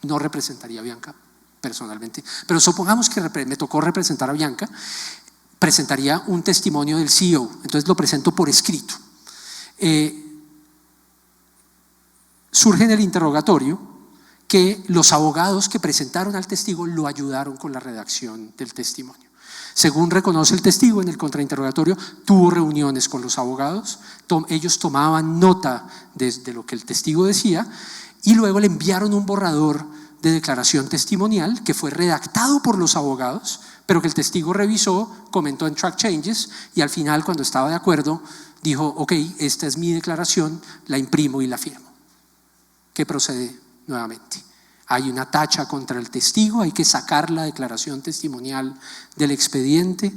no representaría a Avianca personalmente, pero supongamos que me tocó representar a Avianca, presentaría un testimonio del CEO, entonces lo presento por escrito. Surge en el interrogatorio que los abogados que presentaron al testigo lo ayudaron con la redacción del testimonio. Según reconoce el testigo en el contrainterrogatorio, tuvo reuniones con los abogados, ellos tomaban nota de lo que el testigo decía y luego le enviaron un borrador de declaración testimonial que fue redactado por los abogados, pero que el testigo revisó, comentó en track changes y al final, cuando estaba de acuerdo, dijo, ok, esta es mi declaración, la imprimo y la firmo. ¿Qué procede? Nuevamente, hay una tacha contra el testigo, hay que sacar la declaración testimonial del expediente.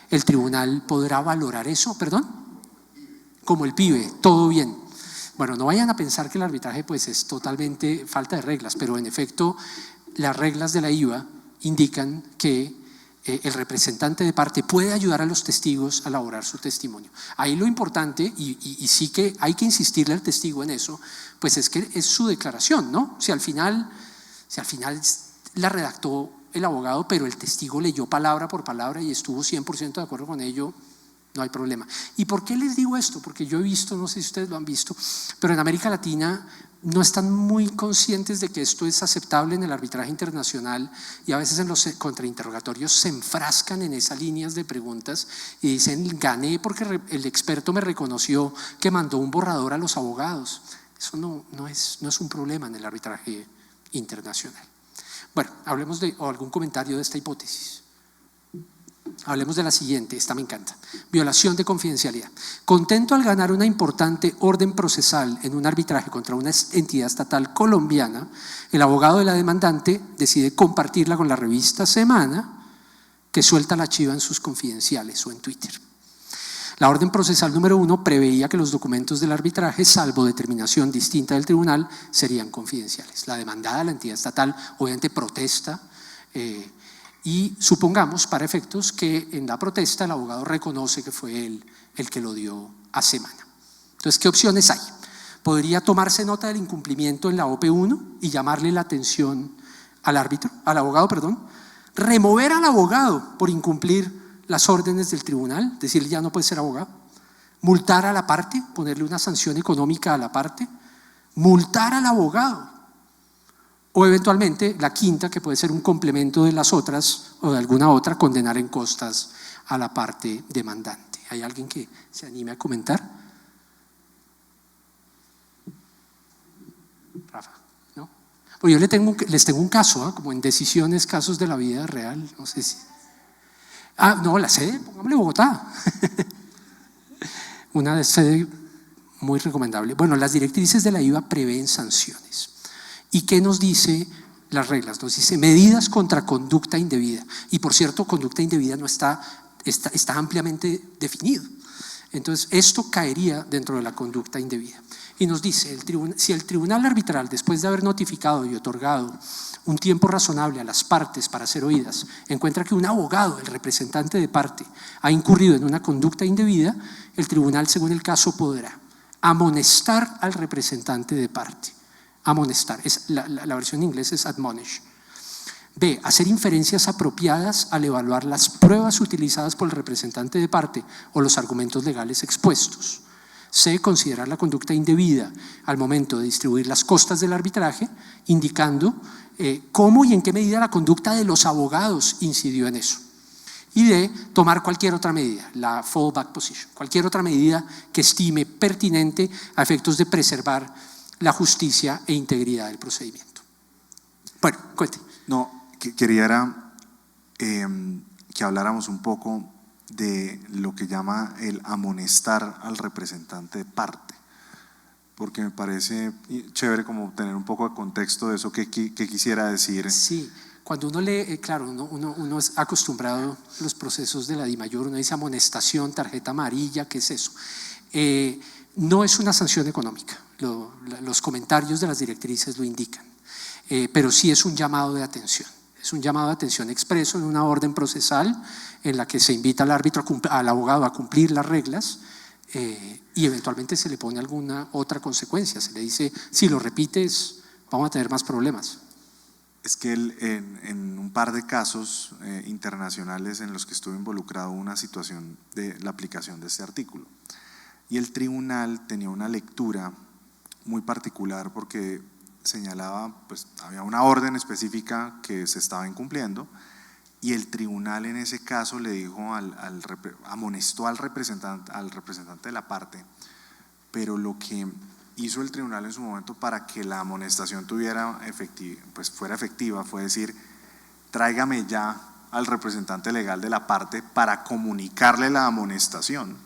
El tribunal podrá valorar eso, como el pibe, todo bien. Bueno, no vayan a pensar que el arbitraje pues es totalmente falta de reglas, pero en efecto las reglas de la IVA indican que el representante de parte puede ayudar a los testigos a elaborar su testimonio. Ahí lo importante, y sí que hay que insistirle al testigo en eso, pues es que es su declaración, ¿no? Si al final la redactó el abogado, pero el testigo leyó palabra por palabra y estuvo 100% de acuerdo con ello, no hay problema. ¿Y por qué les digo esto? Porque yo he visto, no sé si ustedes lo han visto, pero en América Latina no están muy conscientes de que esto es aceptable en el arbitraje internacional y a veces en los contrainterrogatorios se enfrascan en esas líneas de preguntas y dicen, gané porque el experto me reconoció que mandó un borrador a los abogados. Eso no es un problema en el arbitraje internacional. Bueno, hablemos de algún comentario de esta hipótesis. Hablemos de la siguiente, esta me encanta. Violación de confidencialidad. Contento al ganar una importante orden procesal en un arbitraje contra una entidad estatal colombiana, el abogado de la demandante decide compartirla con la revista Semana, que suelta la chiva en sus confidenciales o en Twitter. La orden procesal número 1 preveía que los documentos del arbitraje, salvo determinación distinta del tribunal, serían confidenciales. La demandada, la entidad estatal, obviamente protesta y supongamos para efectos que en la protesta el abogado reconoce que fue él el que lo dio a semana. Entonces, ¿qué opciones hay? Podría tomarse nota del incumplimiento en la OP1 y llamarle la atención al abogado, remover al abogado por incumplir las órdenes del tribunal, decirle ya no puede ser abogado, multar a la parte, ponerle una sanción económica a la parte, multar al abogado, o eventualmente la quinta, que puede ser un complemento de las otras o de alguna otra, condenar en costas a la parte demandante. ¿Hay alguien que se anime a comentar? Rafa, ¿no? Pues yo les tengo un caso, como en decisiones, casos de la vida real, no sé si… no, la sede, pongámosle Bogotá. Una sede muy recomendable. Bueno, las directrices de la IVA prevén sanciones. ¿Y qué nos dice las reglas? Nos dice medidas contra conducta indebida. Y por cierto, conducta indebida no está ampliamente definido. Entonces, esto caería dentro de la conducta indebida. Y nos dice, si el tribunal arbitral, después de haber notificado y otorgado un tiempo razonable a las partes para ser oídas, encuentra que un abogado, el representante de parte, ha incurrido en una conducta indebida, el tribunal, según el caso, podrá amonestar al representante de parte. Amonestar, la versión en inglés es admonish. B, hacer inferencias apropiadas al evaluar las pruebas utilizadas por el representante de parte o los argumentos legales expuestos. C, considerar la conducta indebida al momento de distribuir las costas del arbitraje, indicando cómo y en qué medida la conducta de los abogados incidió en eso. Y D, tomar cualquier otra medida, la fallback position, cualquier otra medida que estime pertinente a efectos de preservar la justicia e integridad del procedimiento. Bueno, cuente. No, quería que habláramos un poco de lo que llama el amonestar al representante de parte, porque me parece chévere como tener un poco de contexto de eso que quisiera decir. Sí, cuando uno lee, claro, uno es acostumbrado a los procesos de la DIMAYOR, uno dice amonestación, tarjeta amarilla, ¿qué es eso? No es una sanción económica, los comentarios de las directrices lo indican, pero sí es un llamado de atención. Es un llamado de atención expreso en una orden procesal en la que se invita al árbitro, al abogado a cumplir las reglas y eventualmente se le pone alguna otra consecuencia. Se le dice, si lo repites, vamos a tener más problemas. Es que en un par de casos internacionales en los que estuve involucrado hubo una situación de la aplicación de este artículo. Y el tribunal tenía una lectura muy particular porque señalaba, pues había una orden específica que se estaba incumpliendo y el tribunal en ese caso le dijo amonestó al representante de la parte, pero lo que hizo el tribunal en su momento para que la amonestación fuera efectiva fue decir, tráigame ya al representante legal de la parte para comunicarle la amonestación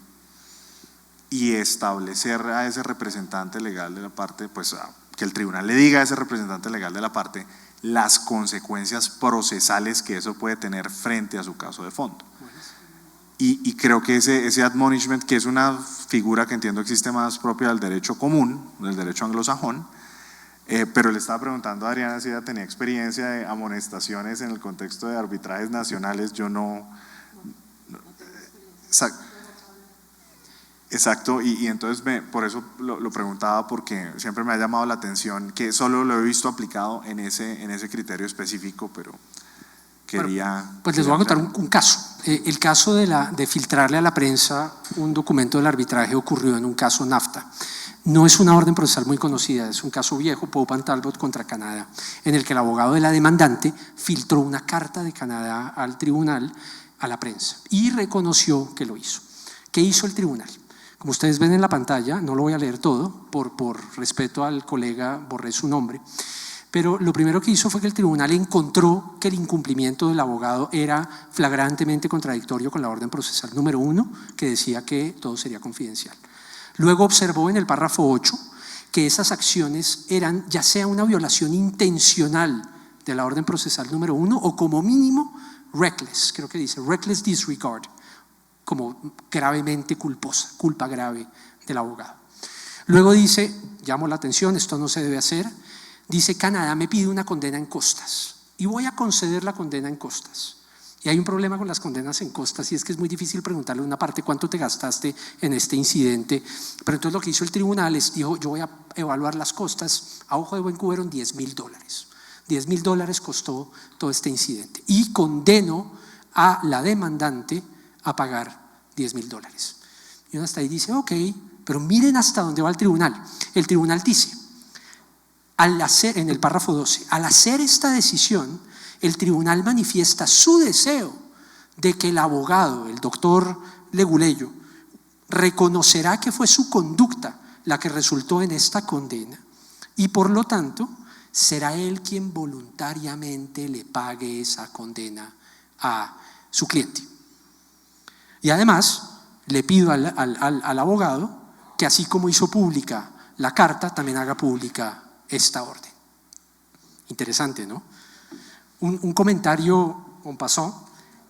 y establecer a ese representante legal de la parte, pues que el tribunal le diga a ese representante legal de la parte las consecuencias procesales que eso puede tener frente a su caso de fondo. Y creo que ese admonishment, que es una figura que entiendo existe más propia del derecho común, del derecho anglosajón, pero le estaba preguntando a Adriana si ella tenía experiencia de amonestaciones en el contexto de arbitrajes nacionales. Yo no. Exacto, y entonces por eso lo preguntaba, porque siempre me ha llamado la atención que solo lo he visto aplicado en ese criterio específico, pero quería… Bueno, pues les voy a contar un caso. El caso de filtrarle a la prensa un documento del arbitraje ocurrió en un caso NAFTA. No es una orden procesal muy conocida, es un caso viejo, Pope and Talbot contra Canadá, en el que el abogado de la demandante filtró una carta de Canadá al tribunal, a la prensa, y reconoció que lo hizo. ¿Qué hizo el tribunal? Como ustedes ven en la pantalla, no lo voy a leer todo, por respeto al colega borré su nombre, pero lo primero que hizo fue que el tribunal encontró que el incumplimiento del abogado era flagrantemente contradictorio con la orden procesal número 1, que decía que todo sería confidencial. Luego observó en el párrafo 8 que esas acciones eran ya sea una violación intencional de la orden procesal número 1 o como mínimo reckless, creo que dice reckless disregard, como gravemente culposa, culpa grave del abogado. Luego dice, llamo la atención, esto no se debe hacer, dice Canadá me pide una condena en costas y voy a conceder la condena en costas. Y hay un problema con las condenas en costas y es que es muy difícil preguntarle a una parte cuánto te gastaste en este incidente. Pero entonces lo que hizo el tribunal es, dijo, yo voy a evaluar las costas, a ojo de buen cubero en $10.000. $10.000 costó todo este incidente y condeno a la demandante a pagar $10.000. Y uno hasta ahí dice, ok, pero miren hasta dónde va el tribunal. El tribunal dice, en el párrafo 12, al hacer esta decisión, el tribunal manifiesta su deseo de que el abogado, el doctor Leguleyo, reconocerá que fue su conducta la que resultó en esta condena y por lo tanto será él quien voluntariamente le pague esa condena a su cliente. Y además le pido al abogado que así como hizo pública la carta, también haga pública esta orden. Interesante, ¿no? Un comentario en passant,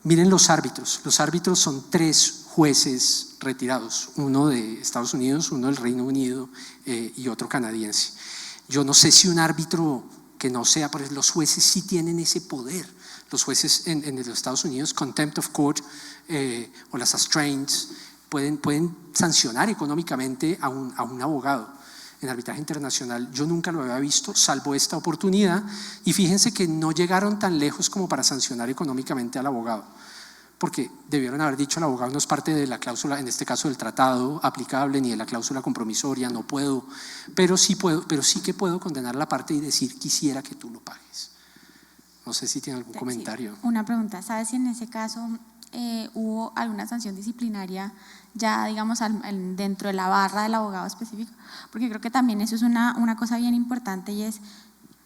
miren los árbitros. Los árbitros son 3 jueces retirados, uno de Estados Unidos, uno del Reino Unido y otro canadiense. Yo no sé si un árbitro que no sea, pero los jueces sí tienen ese poder. Los jueces en los Estados Unidos, contempt of court o las restraints, pueden sancionar económicamente a un abogado. En arbitraje internacional yo nunca lo había visto, salvo esta oportunidad, y fíjense que no llegaron tan lejos como para sancionar económicamente al abogado, porque debieron haber dicho al abogado no es parte de la cláusula, en este caso del tratado aplicable, ni de la cláusula compromisoria, no puedo, pero sí que puedo condenar a la parte y decir quisiera que tú lo pagues. No sé si tiene algún comentario. Sí, una pregunta, ¿sabes si en ese caso hubo alguna sanción disciplinaria ya digamos dentro de la barra del abogado específico? Porque creo que también eso es una cosa bien importante y es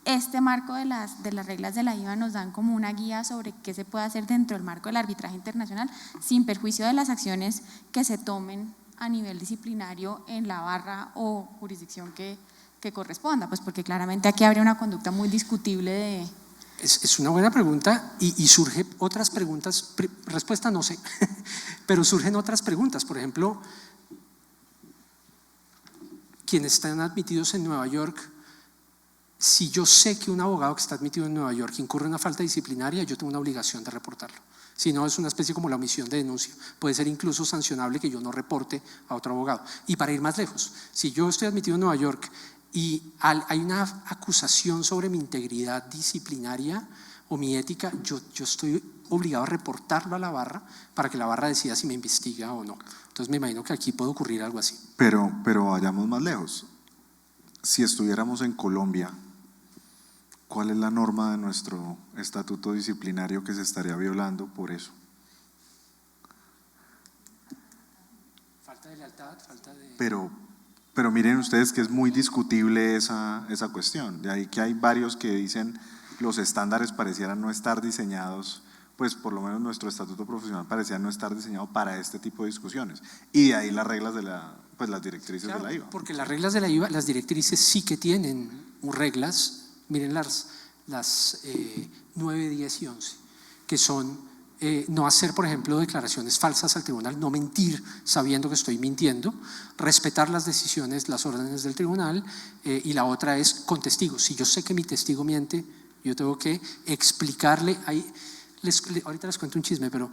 este marco de las reglas de la IVA nos dan como una guía sobre qué se puede hacer dentro del marco del arbitraje internacional sin perjuicio de las acciones que se tomen a nivel disciplinario en la barra o jurisdicción que corresponda, pues porque claramente aquí habría una conducta muy discutible de… Es una buena pregunta y surgen otras preguntas, respuesta no sé, pero surgen otras preguntas. Por ejemplo, quienes están admitidos en Nueva York, si yo sé que un abogado que está admitido en Nueva York incurre en una falta disciplinaria, yo tengo una obligación de reportarlo. Si no, es una especie como la omisión de denuncia. Puede ser incluso sancionable que yo no reporte a otro abogado. Y para ir más lejos, si yo estoy admitido en Nueva York y hay una acusación sobre mi integridad disciplinaria o mi ética, yo estoy obligado a reportarlo a la barra para que la barra decida si me investiga o no. Entonces me imagino que aquí puede ocurrir algo así. Pero vayamos más lejos. Si estuviéramos en Colombia, ¿cuál es la norma de nuestro estatuto disciplinario que se estaría violando por eso? Falta de lealtad, falta de… Pero miren ustedes que es muy discutible esa cuestión. De ahí que hay varios que dicen los estándares parecieran no estar diseñados, pues por lo menos nuestro estatuto profesional parecía no estar diseñado para este tipo de discusiones. Y de ahí las reglas de las directrices de la IVA. Porque las reglas de la IVA, las directrices sí que tienen reglas, miren las 9, 10 y 11, que son no hacer, por ejemplo, declaraciones falsas al tribunal, no mentir sabiendo que estoy mintiendo, respetar las decisiones, las órdenes del tribunal, y la otra es con testigos. Si yo sé que mi testigo miente, yo tengo que explicarle, ahorita les cuento un chisme, pero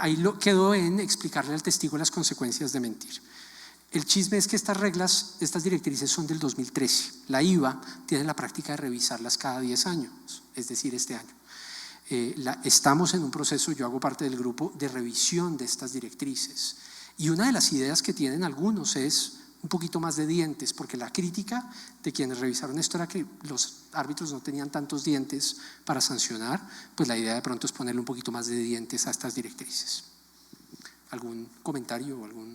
ahí quedó en explicarle al testigo las consecuencias de mentir. El chisme es que estas reglas, estas directrices son del 2013. La IVA tiene la práctica de revisarlas cada 10 años, es decir, este año. Estamos en un proceso, yo hago parte del grupo de revisión de estas directrices y una de las ideas que tienen algunos es un poquito más de dientes, porque la crítica de quienes revisaron esto era que los árbitros no tenían tantos dientes para sancionar, pues la idea de pronto es ponerle un poquito más de dientes a estas directrices. ¿Algún comentario o algo?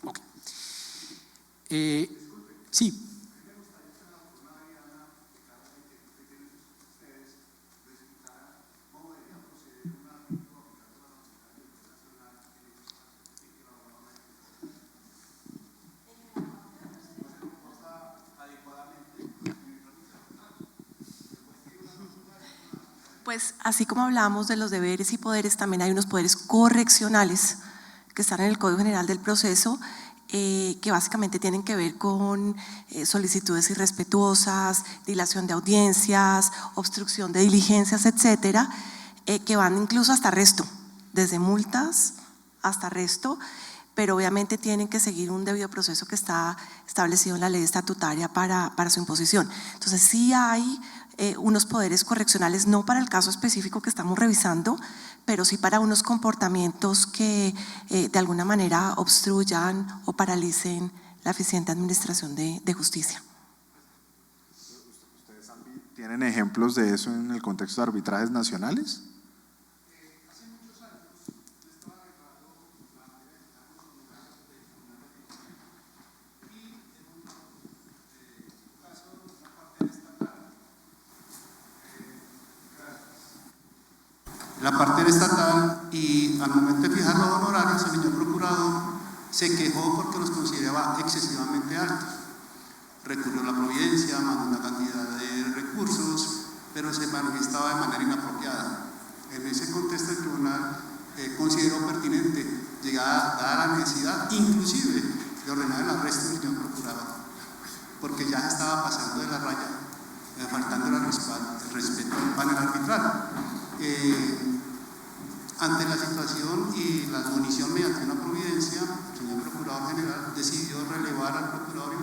Ok. Sí. Pues así como hablamos de los deberes y poderes, también hay unos poderes correccionales que están en el Código General del Proceso, que básicamente tienen que ver con solicitudes irrespetuosas, dilación de audiencias, obstrucción de diligencias, etcétera, que van incluso hasta arresto, desde multas hasta arresto, pero obviamente tienen que seguir un debido proceso que está establecido en la ley estatutaria para su imposición. Entonces sí hay unos poderes correccionales, no para el caso específico que estamos revisando, pero sí para unos comportamientos que de alguna manera obstruyan o paralicen la eficiente administración de justicia. ¿Ustedes tienen ejemplos de eso en el contexto de arbitrajes nacionales? La parte estatal, y al momento de fijar los honorarios, el señor procurador se quejó porque los consideraba excesivamente altos. Recurrió a la providencia, mandó una cantidad de recursos, pero se manifestaba de manera inapropiada. En ese contexto el tribunal consideró pertinente, dada la necesidad inclusive de ordenar el arresto del señor procurador, porque ya estaba pasando de la raya, faltando el respeto al panel arbitral. Ante la situación y la admonición mediante una providencia, el señor Procurador General decidió relevar al Procurador